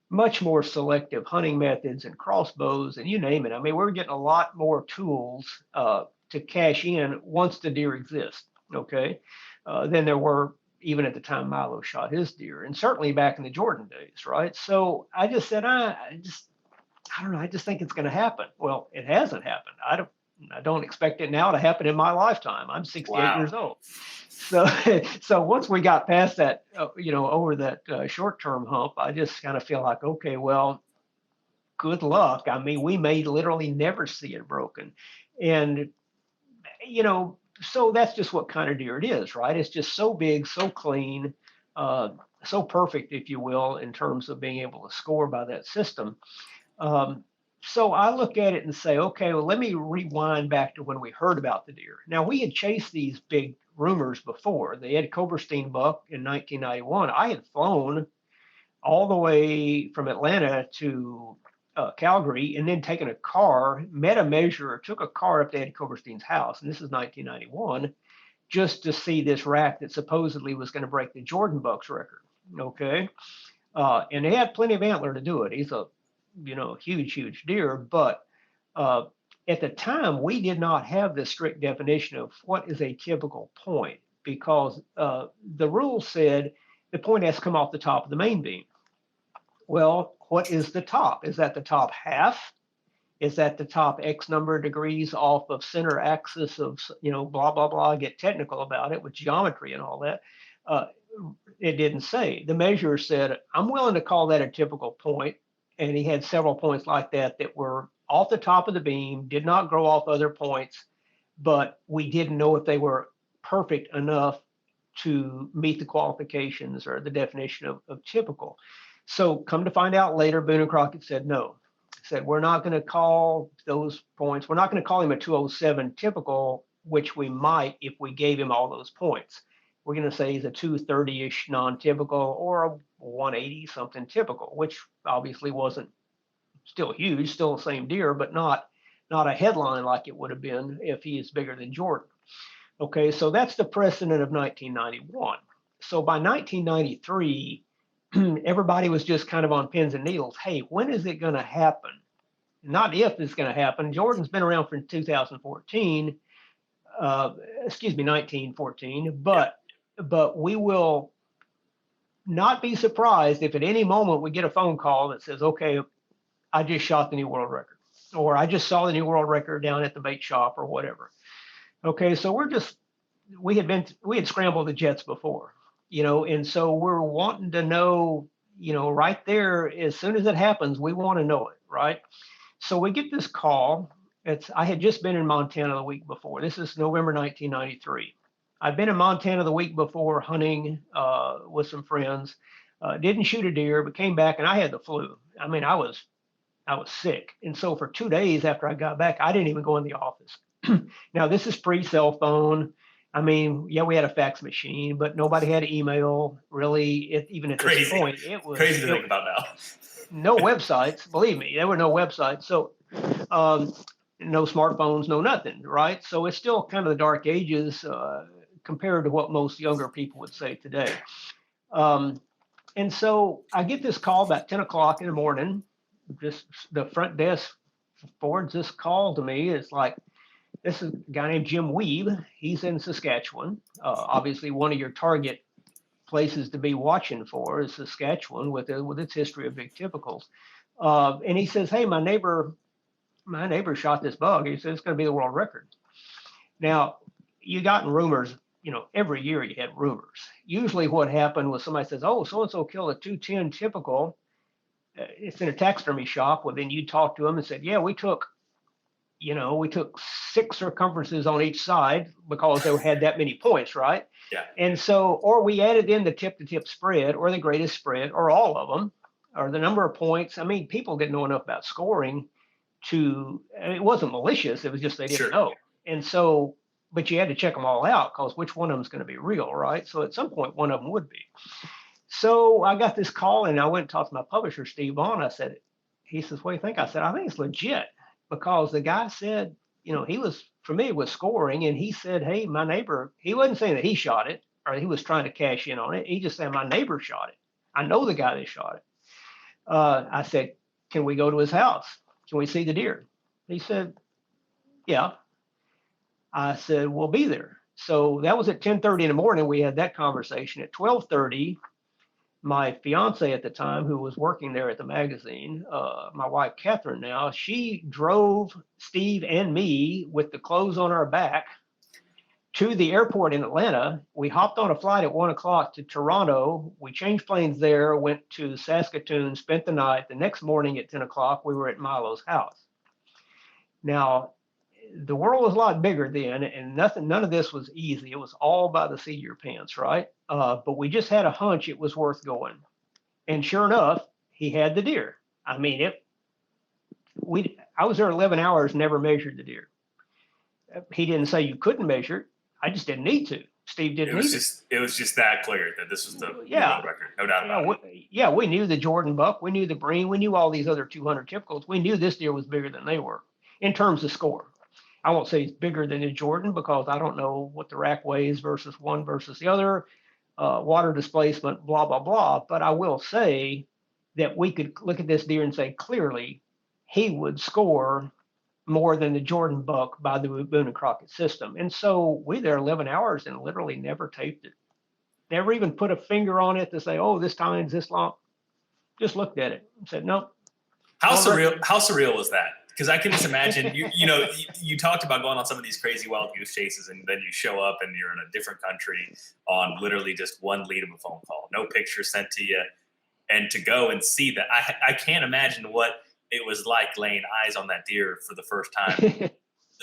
much more selective hunting methods and crossbows and you name it. I mean, we're getting a lot more tools to cash in once the deer exist, okay, than there were even at the time Milo shot his deer, and certainly back in the Jordan days, right? So I just said, I don't know, I just think it's going to happen. Well, it hasn't happened. I don't expect it now to happen in my lifetime. I'm 68 years old. So once we got past that, over that short-term hump, I just kind of feel like, okay, well, good luck. I mean, we may literally never see it broken. And, so that's just what kind of deer it is, right? It's just so big, so clean, so perfect, if you will, in terms of being able to score by that system. So I look at it and say, okay, well, let me rewind back to when we heard about the deer. Now, we had chased these big rumors before. The Ed Koberstein buck in 1991. I had flown all the way from Atlanta to Calgary, and then taken a car, met a measurer, took a car up to Ed Koberstein's house, and this is 1991, just to see this rack that supposedly was going to break the Jordan buck's record. Okay. And they had plenty of antler to do it. He's a huge deer, but at the time we did not have this strict definition of what is a typical point, because the rule said the point has to come off the top of the main beam. Well, what is the top? Is that the top half? Is that the top X number of degrees off of center axis of, blah, blah, blah, get technical about it with geometry and all that. It didn't say. The measurer said, I'm willing to call that a typical point. And he had several points like that were off the top of the beam, did not grow off other points, but we didn't know if they were perfect enough to meet the qualifications or the definition of typical. So come to find out later, Boone and Crockett said no. Said, we're not going to call those points. We're not going to call him a 207 typical, which we might if we gave him all those points. We're going to say he's a 230-ish non-typical or a 180 something typical, which obviously wasn't still huge, still the same deer, but not a headline like it would have been if he is bigger than Jordan. Okay, so that's the precedent of 1991. So by 1993, everybody was just kind of on pins and needles. Hey, when is it going to happen? Not if it's going to happen. Jordan's been around for 2014, 1914, but we will not be surprised if at any moment we get a phone call that says, okay, I just shot the new world record, or I just saw the new world record down at the bait shop or whatever. Okay, so we had scrambled the jets before, and so we're wanting to know, right there, as soon as it happens, we want to know it, right? So we get this call, I had just been in Montana the week before. This is November 1993. I'd been in Montana the week before hunting with some friends. Didn't shoot a deer, but came back and I had the flu. I mean, I was sick. And so for 2 days after I got back, I didn't even go in the office. Now, this is pre-cell phone. I mean, yeah, we had a fax machine, but nobody had email really. Even at this point, it was crazy to think about now. No websites, believe me, there were no websites. So no smartphones, no nothing, right? So it's still kind of the dark ages compared to what most younger people would say today. And so I get this call about 10 o'clock in the morning. Just the front desk forwards this call to me. It's like, this is a guy named Jim Weeb. He's in Saskatchewan. Obviously, one of your target places to be watching for is Saskatchewan with its history of big typicals. And he says, "Hey, my neighbor shot this bug." He says it's going to be the world record. Now, you gotten rumors. Every year you had rumors. Usually, what happened was somebody says, "Oh, so and so killed a 210 typical." It's in a taxidermy shop. Well, then you talk to them and said, "Yeah, we took 6 circumferences on each side because they had that many points, right?" Yeah. And so, or we added in the tip-to-tip spread, or the greatest spread, or all of them, or the number of points. I mean, people didn't know enough about scoring it wasn't malicious. It was just they didn't know. And so, but you had to check them all out because which one of them is going to be real, right? So at some point, one of them would be. So I got this call and I went and talked to my publisher, Steve Vaughn. He says, "What do you think?" I said, "I think it's legit." Because the guy said, he was familiar with scoring, and he said, "Hey, my neighbor," he wasn't saying that he shot it or he was trying to cash in on it. He just said, "My neighbor shot it. I know the guy that shot it." I said, "Can we go to his house? Can we see the deer?" He said, "Yeah." I said, "We'll be there." So that was at 10:30 in the morning. We had that conversation. At 12:30, my fiance at the time, who was working there at the magazine, my wife, Catherine now, she drove Steve and me with the clothes on our back to the airport in Atlanta. We hopped on a flight at 1 o'clock to Toronto. We changed planes there, went to Saskatoon, spent the night. The next morning at 10 o'clock, we were at Milo's house. Now, the world was a lot bigger then, and none of this was easy. It was all by the seat of your pants, right? But we just had a hunch it was worth going. And sure enough, he had the deer. I mean, I was there 11 hours, never measured the deer. He didn't say you couldn't measure it. I just didn't need to. Steve didn't need to. It was just that clear that this was the world record, no doubt about it. Yeah, we knew the Jordan buck, we knew the Breen, we knew all these other 200 typicals. We knew this deer was bigger than they were in terms of score. I won't say it's bigger than a Jordan because I don't know what the rack weighs versus one versus the other, water displacement, blah, blah, blah. But I will say that we could look at this deer and say clearly he would score more than the Jordan buck by the Boone and Crockett system. And so we there 11 hours and literally never taped it. Never even put a finger on it to say, "Oh, this time's this long." Just looked at it and said, "Nope." How surreal was that? Because I can just imagine, you talked about going on some of these crazy wild goose chases, and then you show up and you're in a different country on literally just one lead of a phone call, no picture sent to you, and to go and see that. I can't imagine what it was like laying eyes on that deer for the first time.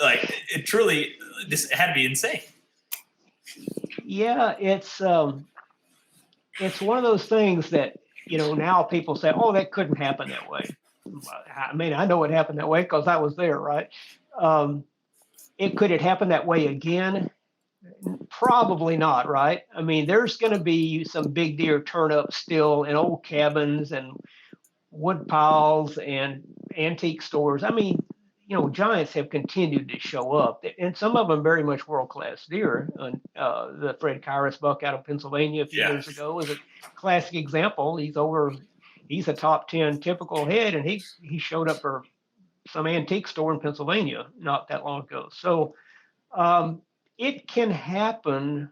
Like, it truly, this had to be insane. Yeah, it's one of those things that, now people say, "Oh, that couldn't happen that way." I mean, I know it happened that way because I was there, right? Could it happen that way again? Probably not, right? I mean, there's going to be some big deer turn up still in old cabins and wood piles and antique stores. I mean, giants have continued to show up, and some of them very much world-class deer. The Fred Kyrus buck out of Pennsylvania a few years ago is a classic example. He's a top 10 typical head, and he showed up for some antique store in Pennsylvania not that long ago. So it can happen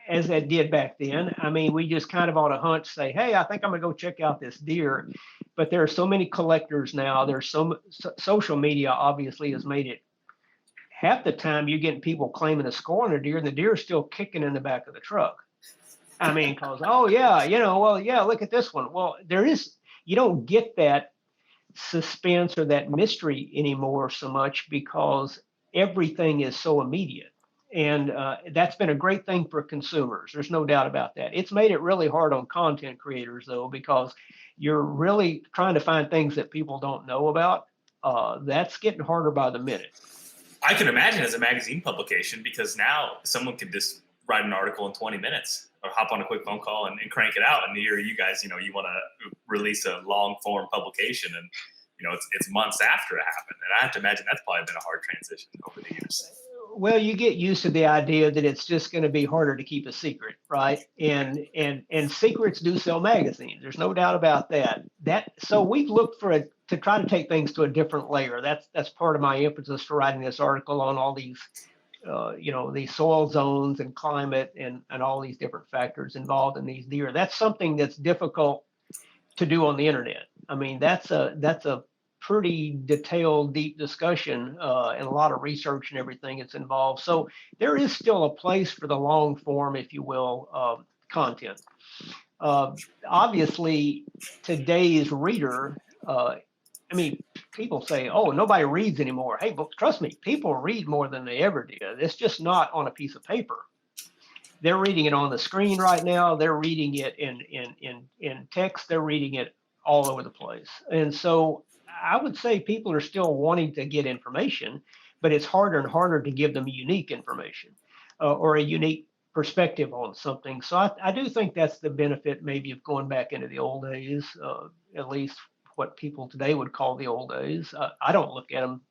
as that did back then. I mean, we just kind of on a hunch say, "Hey, I think I'm gonna go check out this deer." But there are so many collectors now. There's social media obviously has made it. Half the time you're getting people claiming a score on a deer, and the deer is still kicking in the back of the truck. I mean, because, "Oh yeah, well, yeah, look at this one." Well, you don't get that suspense or that mystery anymore so much because everything is so immediate. And that's been a great thing for consumers. There's no doubt about that. It's made it really hard on content creators, though, because you're really trying to find things that people don't know about. That's getting harder by the minute. I can imagine as a magazine publication, because now someone can just write an article in 20 minutes or hop on a quick phone call and crank it out. And here you guys, you want to release a long form publication, and it's months after it happened. And I have to imagine that's probably been a hard transition over the years. Well, you get used to the idea that it's just going to be harder to keep a secret, right? And secrets do sell magazines. There's no doubt about that. So we've looked to try to take things to a different layer. That's part of my impetus for writing this article on all these, these soil zones and climate and all these different factors involved in these deer. That's something that's difficult to do on the internet. I mean, that's a pretty detailed, deep discussion and a lot of research and everything that's involved. So there is still a place for the long form, if you will, content. Obviously, today's reader, people say, oh, nobody reads anymore. Hey, but trust me, people read more than they ever did. It's just not on a piece of paper. They're reading it on the screen right now. They're reading it in text. They're reading it all over the place. And so I would say people are still wanting to get information, but it's harder and harder to give them unique information or a unique perspective on something. So I do think that's the benefit maybe of going back into the old days, at least what people today would call the old days. I don't look at them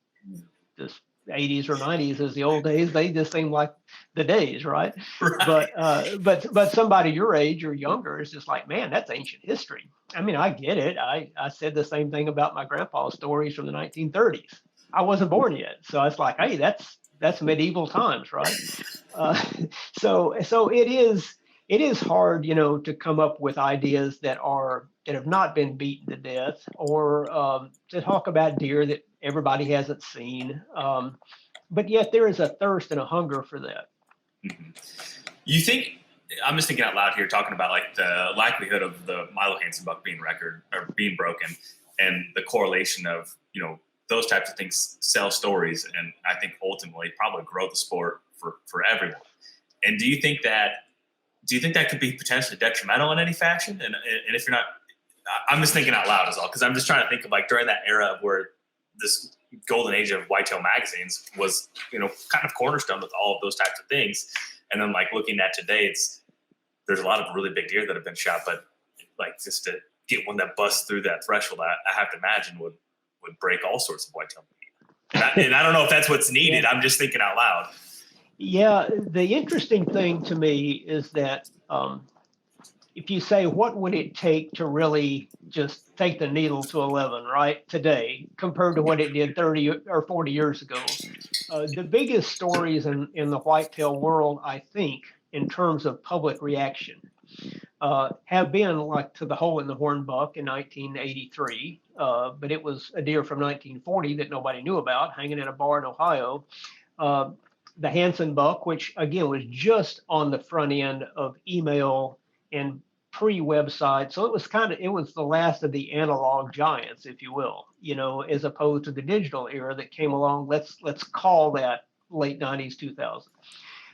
just 80s or 90s as the old days. They just seem like the days, right? Right. But somebody your age or younger is just like, man, that's ancient history. I mean, I get it. I said the same thing about my grandpa's stories from the 1930s. I wasn't born yet, so it's like, hey, that's medieval times, right? So it is hard, to come up with ideas that have not been beaten to death, or to talk about deer that everybody hasn't seen. But yet there is a thirst and a hunger for that. Mm-hmm. You think, I'm just thinking out loud here, talking about like the likelihood of the Milo Hansen buck being broken, and the correlation of, those types of things sell stories, and I think ultimately probably grow the sport for everyone. And do you think that could be potentially detrimental in any fashion? And if you're not, I'm just thinking out loud as well, because I'm just trying to think of like during that era of where this golden age of whitetail magazines was, kind of cornerstone with all of those types of things. And then like looking at today, there's a lot of really big deer that have been shot, but like just to get one that busts through that threshold, I have to imagine would break all sorts of whitetail. And I don't know if that's what's needed. Yeah. I'm just thinking out loud. Yeah, the interesting thing to me is that if you say, what would it take to really just take the needle to 11, right, today, compared to what it did 30 or 40 years ago, the biggest stories in the whitetail world, I think, in terms of public reaction, have been like to the hole in the horn buck in 1983, but it was a deer from 1940 that nobody knew about, hanging in a bar in Ohio. The Hansen buck, which again was just on the front end of email and pre-website, so it was the last of the analog giants, if you will, as opposed to the digital era that came along. Let's call that late 90s, 2000.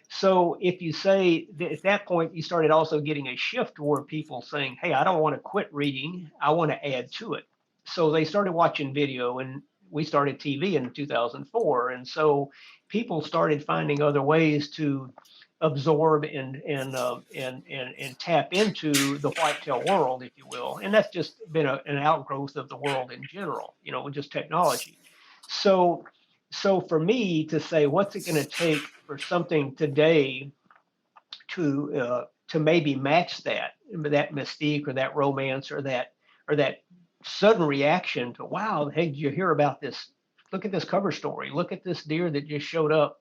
So if you say that at that point you started also getting a shift toward people saying, hey, I don't want to quit reading, I want to add to it. So they started watching video, and we started TV in 2004, and so people started finding other ways to absorb and tap into the whitetail world, if you will. And that's just been an outgrowth of the world in general, with just technology. So for me to say, what's it going to take for something today to maybe match that mystique or that romance or that sudden reaction to, wow, hey, did you hear about this? Look at this cover story. Look at this deer that just showed up,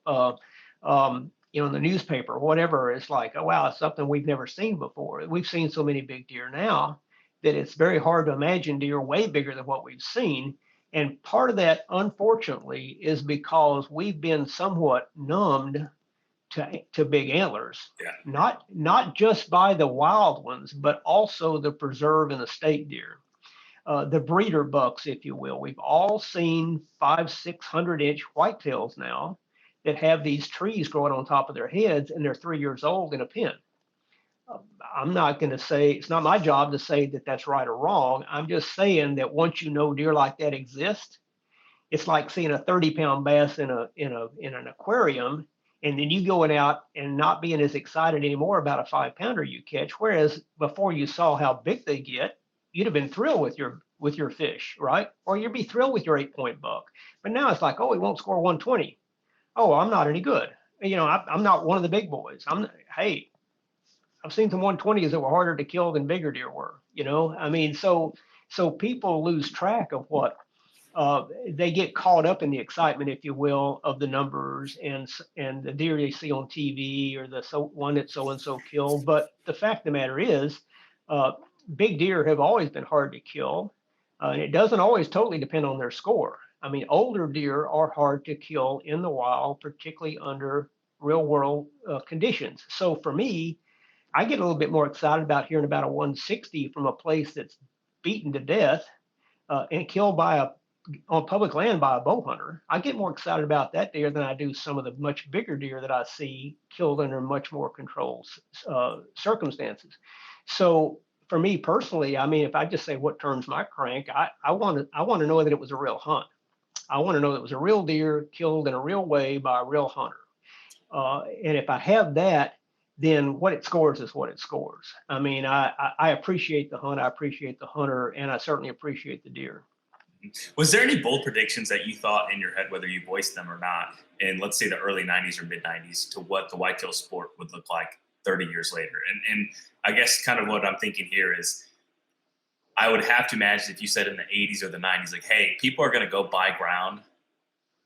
in the newspaper, whatever. It's like, oh, wow, it's something we've never seen before. We've seen so many big deer now that it's very hard to imagine deer way bigger than what we've seen. And part of that, unfortunately, is because we've been somewhat numbed to big antlers. Yeah. Not just by the wild ones, but also the preserve and the state deer. the breeder bucks, if you will. We've all seen 500-600 inch whitetails now that have these trees growing on top of their heads, and they're 3 years old in a pen. I'm not going to say, it's not my job to say that that's right or wrong. I'm just saying that once you know deer like that exist, it's like seeing a 30-pound bass in an aquarium, and then you going out and not being as excited anymore about a 5-pounder you catch. Whereas before you saw how big they get, you'd have been thrilled with your fish, right? Or you'd be thrilled with your 8-point buck. But now it's like, oh, he won't score 120. Oh, I'm not any good. I'm not one of the big boys. Hey, I've seen some 120s that were harder to kill than bigger deer were. I mean, so people lose track of what they get caught up in the excitement, if you will, of the numbers and the deer they see on TV or the one that so and so killed. But the fact of the matter is, big deer have always been hard to kill, and it doesn't always totally depend on their score. I mean, older deer are hard to kill in the wild, particularly under real world conditions. So for me, I get a little bit more excited about hearing about a 160 from a place that's beaten to death and killed on public land by a bow hunter. I get more excited about that deer than I do some of the much bigger deer that I see killed under much more controlled circumstances. So for me personally, I mean, if I just say what turns my crank, I want to know that it was a real hunt. I want to know that it was a real deer killed in a real way by a real hunter. And if I have that, then what it scores is what it scores. I mean, I appreciate the hunt, I appreciate the hunter, and I certainly appreciate the deer. Was there any bold predictions that you thought in your head, whether you voiced them or not, in let's say the early 90s or mid 90s, to what the whitetail sport would look like 30 years later? And I guess kind of what I'm thinking here is, I would have to imagine if you said in the 80s or the 90s, like, hey, people are going to go buy ground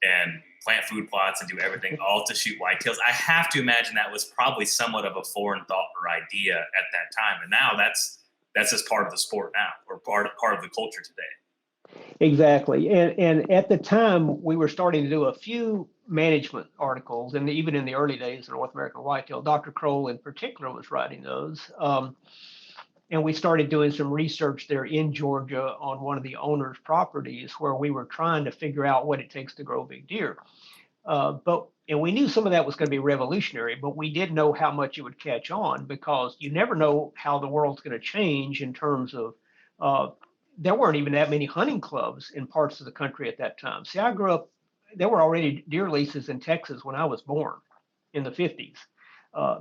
and plant food plots and do everything all to shoot whitetails. I have to imagine that was probably somewhat of a foreign thought or idea at that time. And now that's just part of the sport now, or part of the culture today. Exactly. And at the time, we were starting to do a few management articles, and even in the early days of North American Whitetail, Dr. Kroll in particular was writing those. And we started doing some research there in Georgia on one of the owner's properties where we were trying to figure out what it takes to grow big deer. And we knew some of that was going to be revolutionary, but we didn't know how much it would catch on, because you never know how the world's going to change in terms of there weren't even that many hunting clubs in parts of the country at that time. See, I grew up, there were already deer leases in Texas when I was born in the 50s.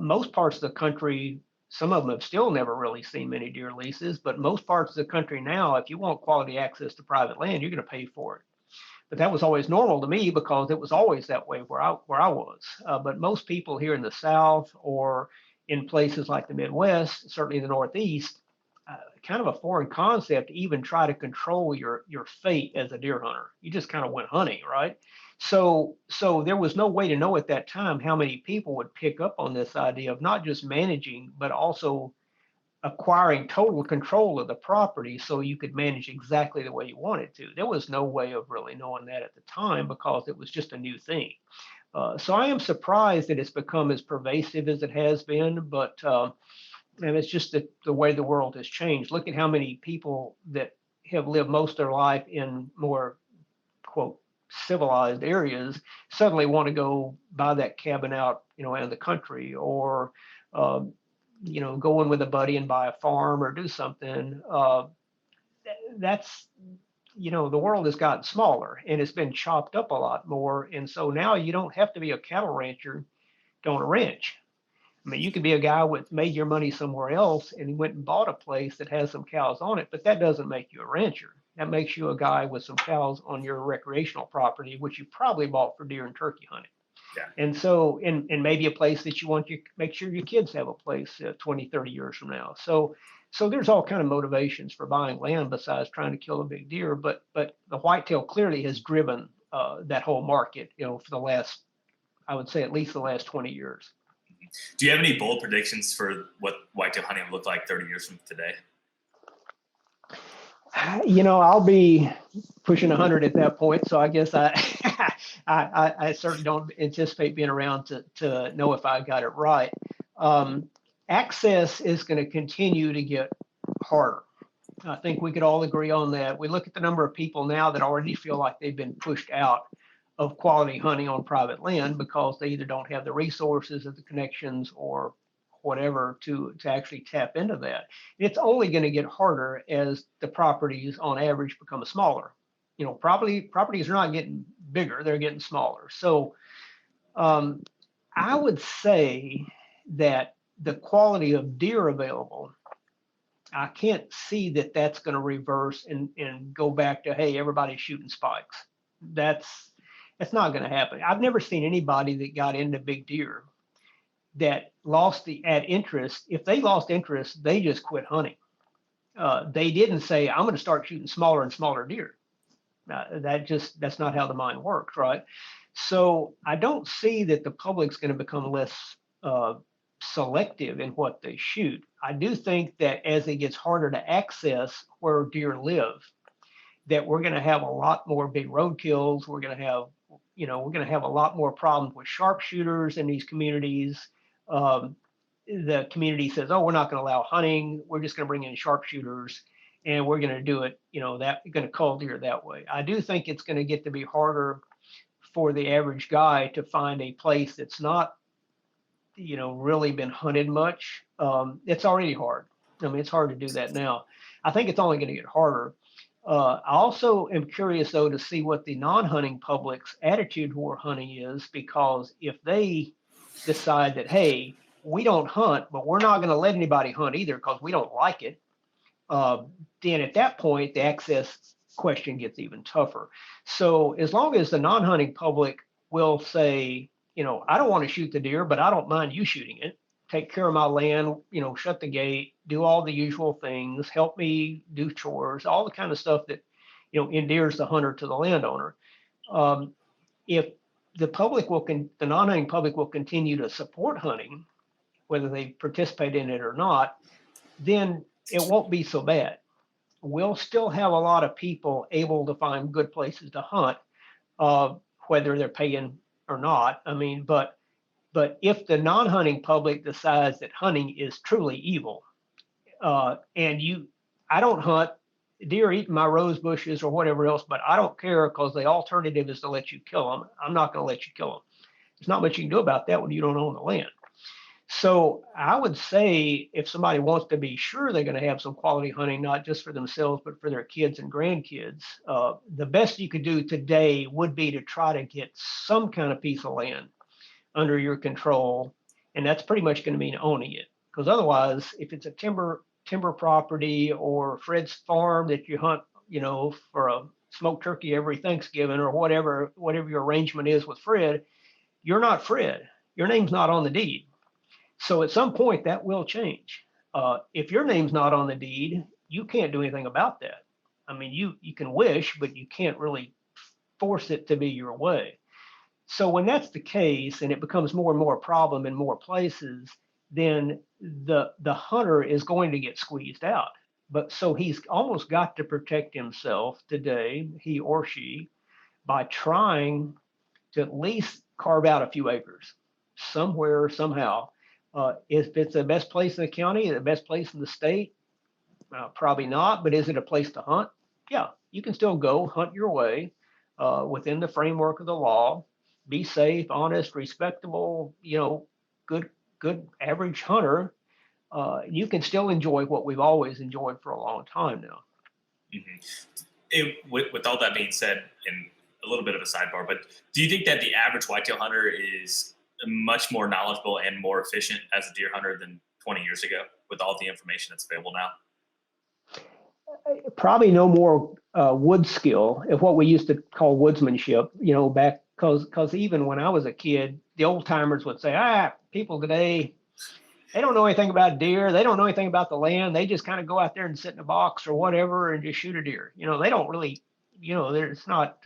Most parts of the country, some of them have still never really seen many deer leases, but most parts of the country now, if you want quality access to private land, you're going to pay for it. But that was always normal to me because it was always that way where I was. But most people here in the South or in places like the Midwest, certainly the Northeast, kind of a foreign concept to even try to control your fate as a deer hunter. You just kind of went hunting, right? So there was no way to know at that time how many people would pick up on this idea of not just managing, but also acquiring total control of the property so you could manage exactly the way you wanted to. There was no way of really knowing that at the time because it was just a new thing. So I am surprised that it's become as pervasive as it has been, but and it's just the way the world has changed. Look at how many people that have lived most of their life in more, quote, civilized areas suddenly want to go buy that cabin out, out in the country, or go in with a buddy and buy a farm or do something. That's, the world has gotten smaller and it's been chopped up a lot more. And so now you don't have to be a cattle rancher to own a ranch. I mean, you could be a guy with made your money somewhere else and went and bought a place that has some cows on it, but that doesn't make you a rancher. That makes you a guy with some cows on your recreational property, which you probably bought for deer and turkey hunting. Yeah. And so, and maybe a place that you want to make sure your kids have a place 20, 30 years from now. So there's all kind of motivations for buying land besides trying to kill a big deer. But the whitetail clearly has driven that whole market, for the last, I would say at least the last 20 years. Do you have any bold predictions for what whitetail hunting will look like 30 years from today? I'll be pushing 100 at that point, so I guess I certainly don't anticipate being around to know if I got it right. Access is going to continue to get harder. I think we could all agree on that. We look at the number of people now that already feel like they've been pushed out of quality hunting on private land because they either don't have the resources or the connections or whatever to actually tap into that. It's only going to get harder as the properties on average become smaller. Properties are not getting bigger, they're getting smaller. So I would say that the quality of deer available, I can't see that that's going to reverse and go back to, hey, everybody's shooting spikes. That's not going to happen. I've never seen anybody that got into big deer that lost at interest. If they lost interest, they just quit hunting. They didn't say, I'm going to start shooting smaller and smaller deer. That's not how the mind works, right? So I don't see that the public's going to become less selective in what they shoot. I do think that as it gets harder to access where deer live, that we're going to have a lot more big roadkills. We're going to have a lot more problems with sharpshooters in these communities. The community says, oh, we're not going to allow hunting. We're just going to bring in sharpshooters and we're going to do it, that going to cull deer that way. I do think it's going to get to be harder for the average guy to find a place that's not really been hunted much. It's already hard. I mean, it's hard to do that now. I think it's only going to get harder. I also am curious, though, to see what the non-hunting public's attitude toward hunting is, because if they decide that, hey, we don't hunt, but we're not going to let anybody hunt either because we don't like it, then at that point, the access question gets even tougher. So as long as the non-hunting public will say, I don't want to shoot the deer, but I don't mind you shooting it. Take care of my land, shut the gate, do all the usual things, help me do chores, all the kind of stuff that, endears the hunter to the landowner. If the non-hunting public will continue to support hunting, whether they participate in it or not, then it won't be so bad. We'll still have a lot of people able to find good places to hunt, whether they're paying or not. I mean, but if the non-hunting public decides that hunting is truly evil, I don't hunt, deer eating my rose bushes or whatever else, but I don't care because the alternative is to let you kill them. I'm not going to let you kill them. There's not much you can do about that when you don't own the land. So I would say if somebody wants to be sure they're going to have some quality hunting, not just for themselves, but for their kids and grandkids, the best you could do today would be to try to get some kind of piece of land under your control. And that's pretty much going to mean owning it. Because otherwise, if it's a timber property or Fred's farm that you hunt, for a smoked turkey every Thanksgiving or whatever your arrangement is with Fred, you're not Fred. Your name's not on the deed. So at some point that will change. If your name's not on the deed, you can't do anything about that. I mean, you can wish, but you can't really force it to be your way. So when that's the case and it becomes more and more a problem in more places, then the hunter is going to get squeezed out. But so he's almost got to protect himself today, he or she, by trying to at least carve out a few acres somewhere, somehow. If it's the best place in the county, the best place in the state, probably not. But is it a place to hunt? Yeah, you can still go hunt your way within the framework of the law. Be safe, honest, respectable, good average hunter. You can still enjoy what we've always enjoyed for a long time now. Mm-hmm. With all that being said, and a little bit of a sidebar, but do you think that the average whitetail hunter is much more knowledgeable and more efficient as a deer hunter than 20 years ago with all the information that's available now? Probably no more wood skill, and what we used to call woodsmanship, back, because even when I was a kid, the old timers would say, people today, they don't know anything about deer. They don't know anything about the land. They just kind of go out there and sit in a box or whatever and just shoot a deer. They don't really, there's not,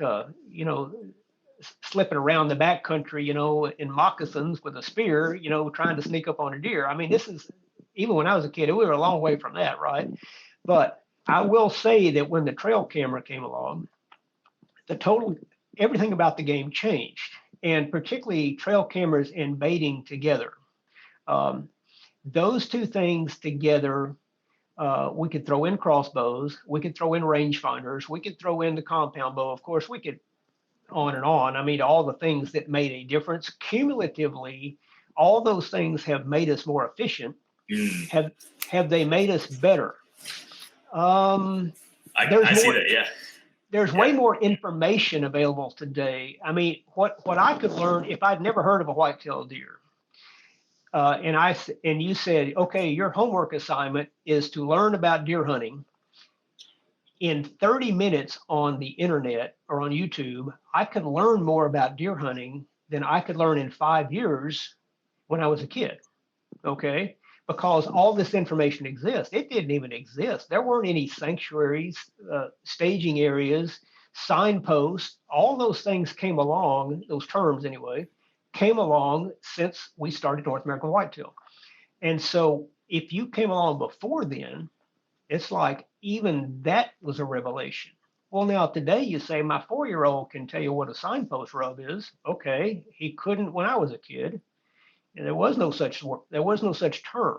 slipping around the backcountry, in moccasins with a spear, trying to sneak up on a deer. I mean, this is, even when I was a kid, we were a long way from that, right? But I will say that when the trail camera came along, everything about the game changed, and particularly trail cameras and baiting together. Those two things together We could throw in crossbows. We could throw in rangefinders. We could throw in the compound bow. Of course, we could on and on. I mean, all the things that made a difference cumulatively, all those things have made us more efficient. Have they made us better? I see that. Yeah. There's way more information available today. I mean, what I could learn if I'd never heard of a whitetail deer, and you said, okay, your homework assignment is to learn about deer hunting. In 30 minutes on the internet or on YouTube, I could learn more about deer hunting than I could learn in 5 years when I was a kid. Okay. Because all this information exists. It didn't even exist. There weren't any sanctuaries, staging areas, signposts. All those things came along, those terms anyway, came along since we started North American Whitetail. And so if you came along before then, it's like even that was a revelation. Well, now today you say my 4-year-old can tell you what a signpost rub is. Okay, he couldn't when I was a kid. And there was no such term.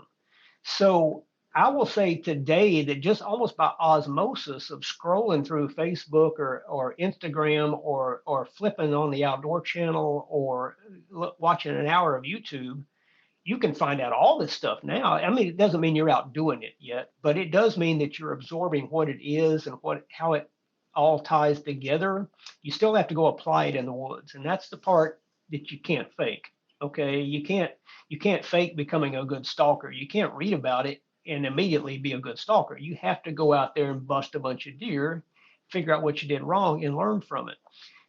So I will say today that just almost by osmosis of scrolling through Facebook or Instagram or flipping on the outdoor channel or watching an hour of YouTube, you can find out all this stuff now. I mean, it doesn't mean you're out doing it yet, but it does mean that you're absorbing what it is and how it all ties together. You still have to go apply it in the woods, and that's the part that you can't fake. Okay, you can't fake becoming a good stalker. You can't read about it and immediately be a good stalker. You have to go out there and bust a bunch of deer, figure out what you did wrong, and learn from it.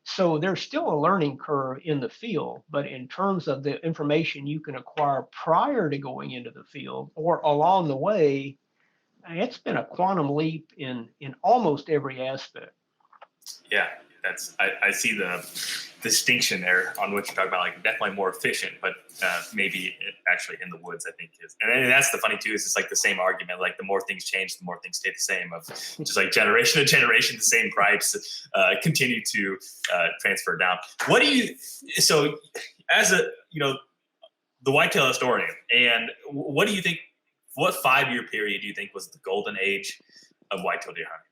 So there's still a learning curve in the field, but in terms of the information you can acquire prior to going into the field or along the way, it's been a quantum leap in almost every aspect. Yeah, I see the distinction there on what you're talking about. Like definitely more efficient, but maybe actually in the woods, I think is. And that's the funny too. Is it's like the same argument. Like the more things change, the more things stay the same. Of just like generation to generation, the same price continue to transfer down. What do you? So as a the whitetail historian, and what do you think? What 5-year period do you think was the golden age of whitetail deer hunting?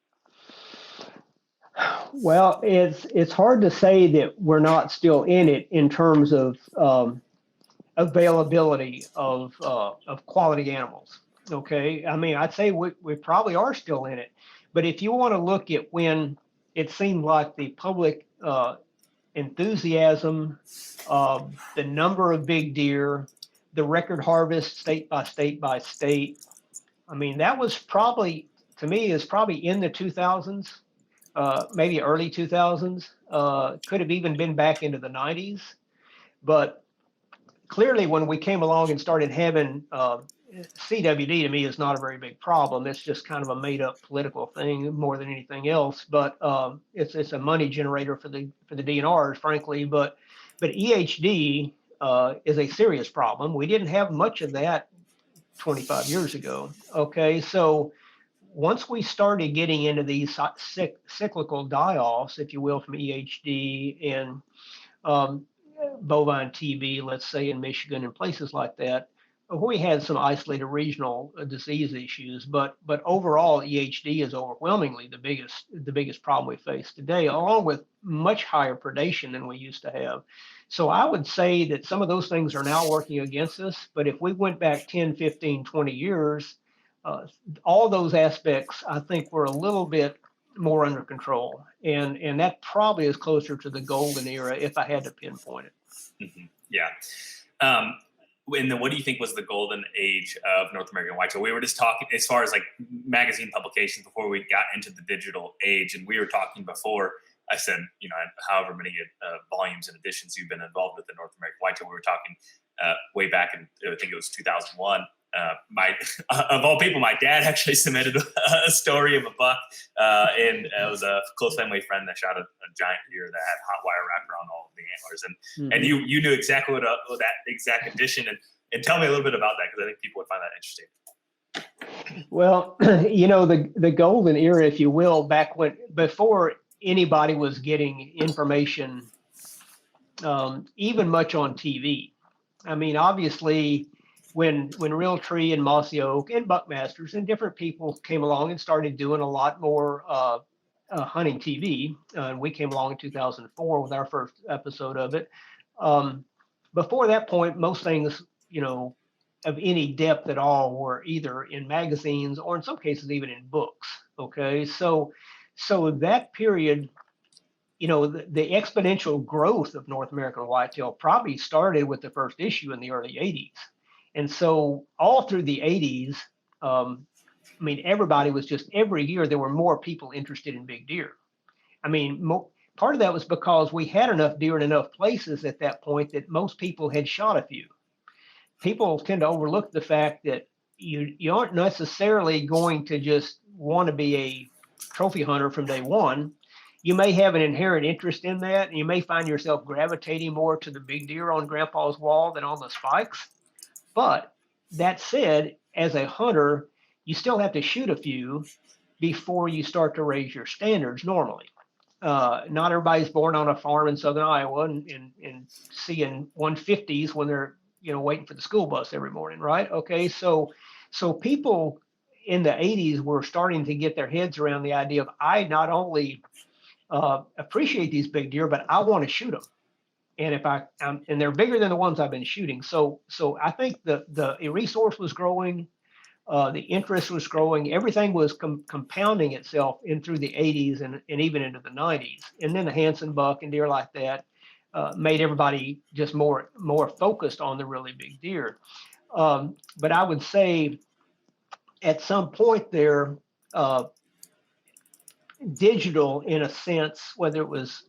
Well, it's hard to say that we're not still in it in terms of availability of quality animals. Okay, I mean, I'd say we probably are still in it, but if you want to look at when it seemed like the public enthusiasm, the number of big deer, the record harvest state by state by state, I mean, that was probably, to me, is probably in the 2000s. Maybe early 2000s, could have even been back into the 90s. But clearly when we came along and started having CWD, to me is not a very big problem. It's just kind of a made up political thing more than anything else. But it's a money generator for the DNRs, frankly. But EHD is a serious problem. We didn't have much of that 25 years ago. Okay, so once we started getting into these cyclical die-offs, if you will, from EHD and bovine TB, let's say in Michigan and places like that, we had some isolated regional disease issues, but overall EHD is overwhelmingly the biggest problem we face today, along with much higher predation than we used to have. So I would say that some of those things are now working against us, but if we went back 10, 15, 20 years, all those aspects, I think, were a little bit more under control, and that probably is closer to the golden era if I had to pinpoint it. Mm-hmm. Yeah. And then what do you think was the golden age of North American Whitetail? We were just talking as far as like magazine publications before we got into the digital age, and we were talking before. I said, however many volumes and editions you've been involved with the North American Whitetail, we were talking way back in, I think it was 2001. Of all people, my dad actually submitted a story of a buck, and it was a close family friend that shot a giant deer that had hot wire wrapped around all of the antlers, and you knew exactly what that exact edition, and tell me a little bit about that, because I think people would find that interesting. Well, the golden era, if you will, before anybody was getting information, even much on TV. I mean, obviously, when Realtree and Mossy Oak and Buckmasters and different people came along and started doing a lot more hunting TV. And we came along in 2004 with our first episode of it. Before that point, most things, of any depth at all were either in magazines or in some cases even in books. Okay, so that period, the exponential growth of North American whitetail probably started with the first issue in the early 80s. And so all through the 80s, everybody was just, every year there were more people interested in big deer. Part of that was because we had enough deer in enough places at that point that most people had shot a few. People tend to overlook the fact that you aren't necessarily going to just want to be a trophy hunter from day one. You may have an inherent interest in that, and you may find yourself gravitating more to the big deer on Grandpa's wall than on the spikes. But that said, as a hunter, you still have to shoot a few before you start to raise your standards normally. Not everybody's born on a farm in southern Iowa and seeing 150s when they're waiting for the school bus every morning, right? Okay, so people in the 80s were starting to get their heads around the idea of, I not only appreciate these big deer, but I want to shoot them. And and they're bigger than the ones I've been shooting. So I think the resource was growing, the interest was growing, everything was compounding itself in through the 80s and even into the 90s. And then the Hansen buck and deer like that made everybody just more focused on the really big deer. But I would say at some point there, digital, in a sense, whether it was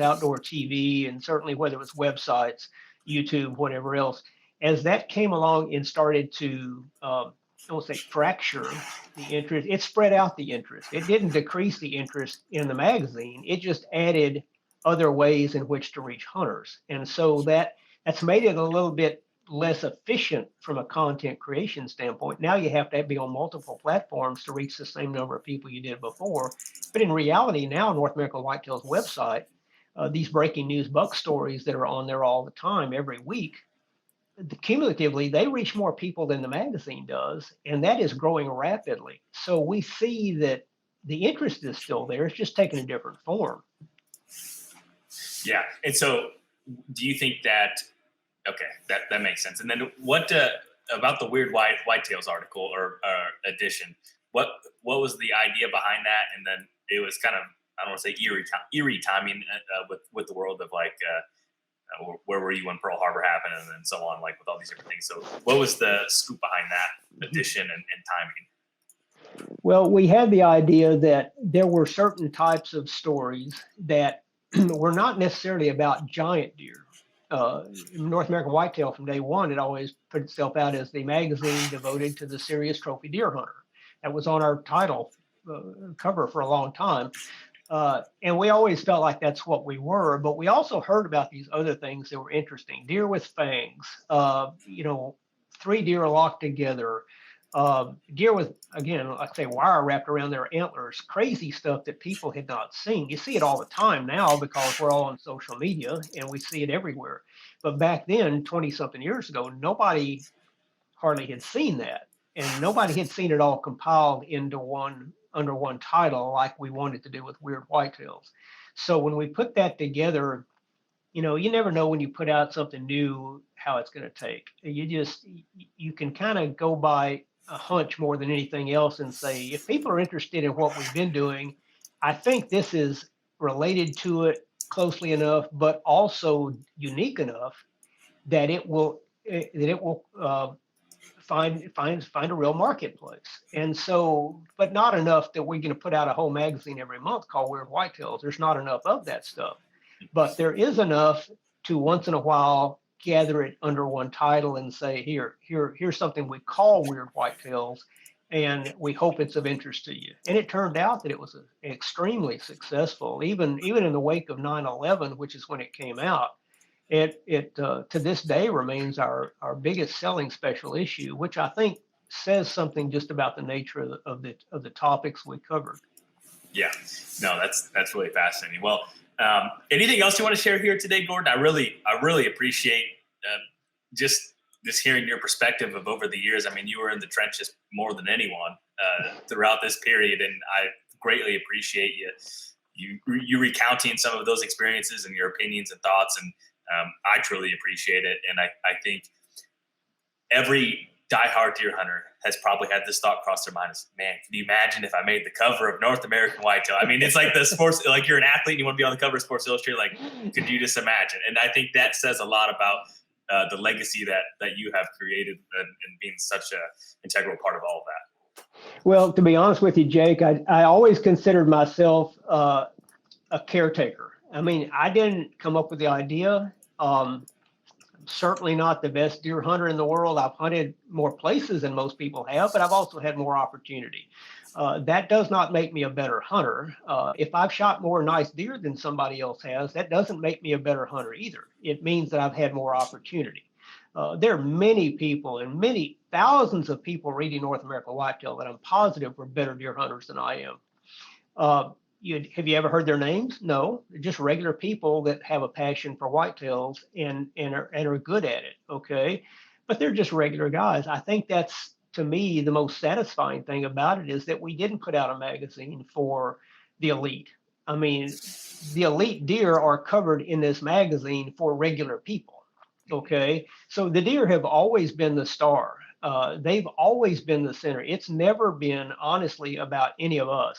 outdoor TV and certainly whether it was websites, YouTube, whatever else, as that came along and started to, I won't say fracture the interest, it spread out the interest. It didn't decrease the interest in the magazine. It just added other ways in which to reach hunters. And so that's made it a little bit less efficient from a content creation standpoint. Now you have to be on multiple platforms to reach the same number of people you did before. But in reality, now North American Whitetail's website, these breaking news buck stories that are on there all the time, every week, cumulatively, they reach more people than the magazine does, and that is growing rapidly. So we see that the interest is still there. It's just taking a different form. Yeah. And so do you think that, okay, that makes sense. And then what about the weird whitetails article or edition? What was the idea behind that? And then it was kind of, I don't want to say eerie timing with the world of like, where were you when Pearl Harbor happened and then so on, like with all these different things. So what was the scoop behind that edition and timing? Well, we had the idea that there were certain types of stories that were not necessarily about giant deer. North American Whitetail from day one, it always put itself out as the magazine devoted to the serious trophy deer hunter. That was on our title cover for a long time. And we always felt like that's what we were, but we also heard about these other things that were interesting. Deer with fangs, 3 deer locked together, deer with, again, like I say, wire wrapped around their antlers, crazy stuff that people had not seen. You see it all the time now because we're all on social media and we see it everywhere. But back then, 20 something years ago, nobody hardly had seen that. And nobody had seen it all compiled into under one title like we wanted to do with Weird Whitetails. So when we put that together, you never know when you put out something new how it's going to take. You can kind of go by a hunch more than anything else and say, if people are interested in what we've been doing, I think this is related to it closely enough, but also unique enough that it will find a real marketplace. And so, but not enough that we're going to put out a whole magazine every month called Weird Whitetails. There's not enough of that stuff, but there is enough to once in a while gather it under one title and say, here's something we call Weird Whitetails, and we hope it's of interest to you. And it turned out that it was extremely successful, even in the wake of 9/11, which is when it came out. It to this day remains our biggest selling special issue, which I think says something just about the nature of the topics we covered. Yeah, no, that's really fascinating. Well, anything else you want to share here today, Gordon? I really appreciate just just hearing your perspective of over the years. I mean, you were in the trenches more than anyone throughout this period, and I greatly appreciate you recounting some of those experiences and your opinions and thoughts, and I truly appreciate it. And I think every diehard deer hunter has probably had this thought cross their mind: is, man, can you imagine if I made the cover of North American Whitetail? I mean, it's like the sports, like you're an athlete and you want to be on the cover of Sports Illustrated. Like, could you just imagine? And I think that says a lot about the legacy that you have created, and being such an integral part of all of that. Well, to be honest with you, Jake, I always considered myself a caretaker. I mean, I didn't come up with the idea. Certainly not the best deer hunter in the world. I've hunted more places than most people have, but I've also had more opportunity. That does not make me a better hunter. If I've shot more nice deer than somebody else has, that doesn't make me a better hunter either. It means that I've had more opportunity. There are many people and many thousands of people reading North American Whitetail that I'm positive were better deer hunters than I am. Have you ever heard their names? No, they're just regular people that have a passion for whitetails and are good at it. Okay, but they're just regular guys. I think that's, to me, the most satisfying thing about it is that we didn't put out a magazine for the elite. I mean, the elite deer are covered in this magazine for regular people. Okay, so the deer have always been the star. They've always been the center. It's never been, honestly, about any of us.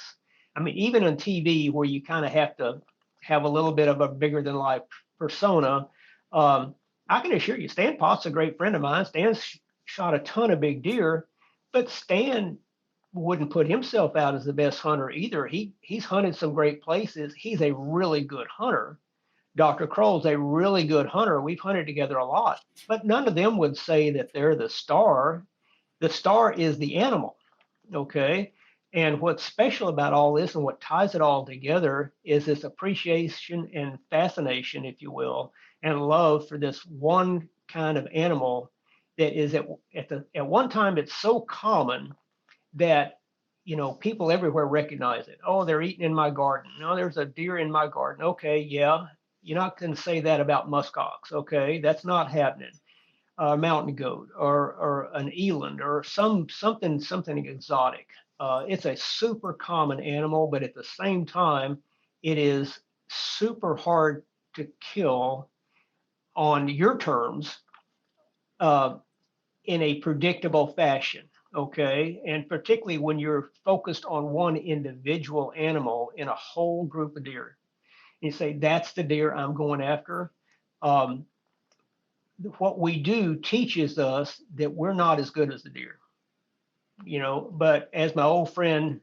I mean, even on TV, where you kind of have to have a little bit of a bigger than life persona, I can assure you, Stan Potts a great friend of mine. Stan's shot a ton of big deer, but Stan wouldn't put himself out as the best hunter either. He's hunted some great places. He's a really good hunter. Dr. Kroll's a really good hunter. We've hunted together a lot, but none of them would say that they're the star. The star is the animal, okay? And what's special about all this and what ties it all together is this appreciation and fascination, if you will, and love for this one kind of animal that is at one time, it's so common that, people everywhere recognize it. Oh, they're eating in my garden. No, there's a deer in my garden. Okay, yeah. You're not going to say that about muskox. Okay, that's not happening. Mountain goat or an eland or something exotic. It's a super common animal, but at the same time, it is super hard to kill on your terms in a predictable fashion. Okay, and particularly when you're focused on one individual animal in a whole group of deer. You say, that's the deer I'm going after. What we do teaches us that we're not as good as the deer. But as my old friend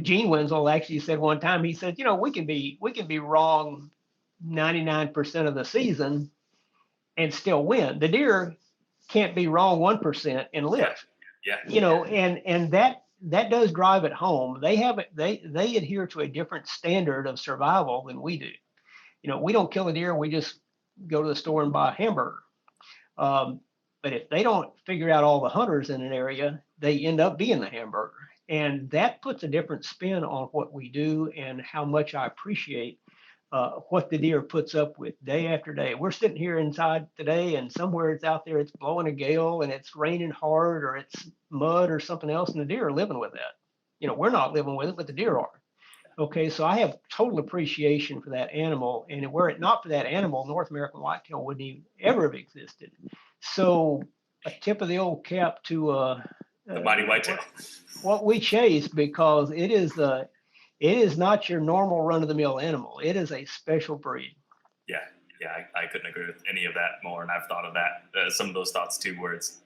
Gene Wenzel actually said one time, he said, we can be wrong 99% of the season and still win. The deer can't be wrong 1% and live. Yeah. And that does drive it home. They adhere to a different standard of survival than we do. We don't kill a deer, we just go to the store and buy a hamburger. But if they don't figure out all the hunters in an area, they end up being the hamburger. And that puts a different spin on what we do and how much I appreciate what the deer puts up with day after day. We're sitting here inside today, and somewhere it's out there, it's blowing a gale and it's raining hard, or it's mud or something else, and the deer are living with that. We're not living with it, but the deer are. Okay, so I have total appreciation for that animal, and were it not for that animal, North American Whitetail wouldn't ever have existed. So a tip of the old cap to the mighty whitetail, what we chase, because it is not your normal run-of-the-mill animal. It is a special breed. Yeah, I couldn't agree with any of that more, and I've thought of that, some of those thoughts too, where it's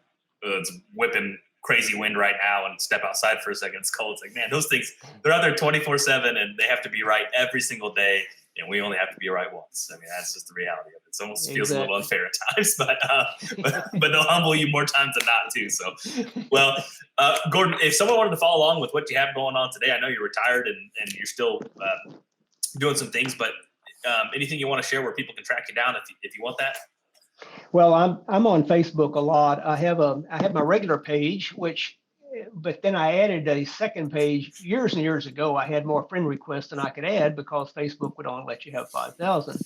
whipping crazy wind right now, and step outside for a second, it's cold. It's like, man, those things, they're out there 24/7, and they have to be right every single day, and we only have to be right once. I mean, that's just the reality of it. It almost feels a little unfair at times, but they'll humble you more times than not too. So, well, Gordon, if someone wanted to follow along with what you have going on today, I know you're retired and you're still doing some things, but anything you want to share where people can track you down if you want that? Well, I'm on Facebook a lot. I have my regular page, but then I added a second page years and years ago. I had more friend requests than I could add because Facebook would only let you have 5,000.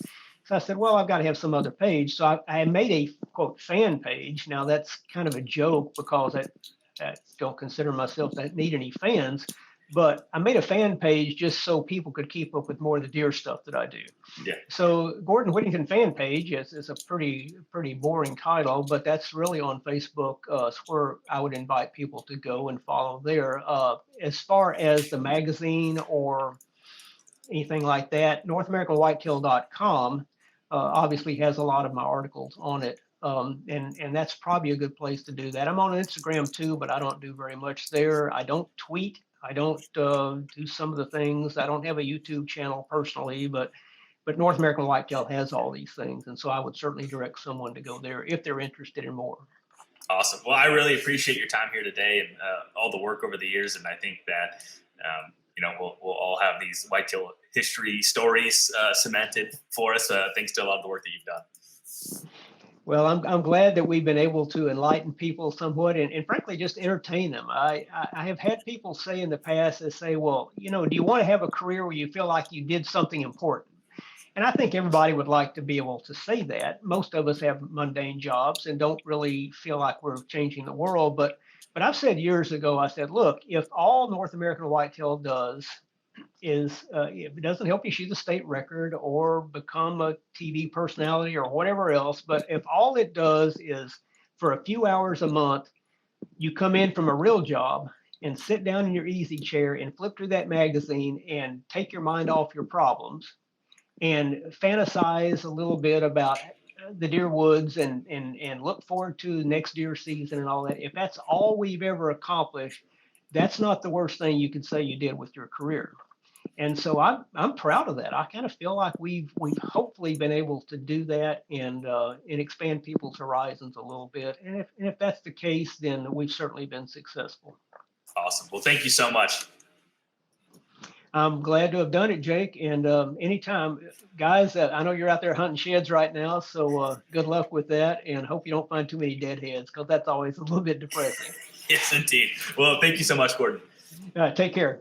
So I said, well, I've got to have some other page. So I made a quote fan page. Now that's kind of a joke because I don't consider myself that need any fans, but I made a fan page just so people could keep up with more of the deer stuff that I do. Yeah. So Gordon Whittington fan page is a pretty boring title, but that's really on Facebook. It's where I would invite people to go and follow there. As far as the magazine or anything like that, NorthAmericanWhitetail.com obviously has a lot of my articles on it. And that's probably a good place to do that. I'm on Instagram too, but I don't do very much there. I don't tweet. I don't do some of the things. I don't have a YouTube channel personally, but North American Whitetail has all these things, and so I would certainly direct someone to go there if they're interested in more. Awesome. Well, I really appreciate your time here today and all the work over the years, and I think that we'll all have these whitetail history stories cemented for us. Thanks to a lot of the work that you've done. Well, I'm glad that we've been able to enlighten people somewhat and frankly just entertain them. I have had people say in the past, they say, well, do you want to have a career where you feel like you did something important? And I think everybody would like to be able to say that. Most of us have mundane jobs and don't really feel like we're changing the world. But I've said years ago, I said, look, if all North American Whitetail does is if it doesn't help you shoot a state record or become a TV personality or whatever else, but if all it does is for a few hours a month, you come in from a real job and sit down in your easy chair and flip through that magazine and take your mind off your problems and fantasize a little bit about the deer woods and look forward to the next deer season and all that. If that's all we've ever accomplished, that's not the worst thing you could say you did with your career. And so I'm proud of that. I kind of feel like we've hopefully been able to do that and expand people's horizons a little bit. And if that's the case, then we've certainly been successful. Awesome. Well, thank you so much. I'm glad to have done it, Jake. And anytime, guys, I know you're out there hunting sheds right now, so good luck with that. And hope you don't find too many deadheads because that's always a little bit depressing. Yes, indeed. Well, thank you so much, Gordon. Take care.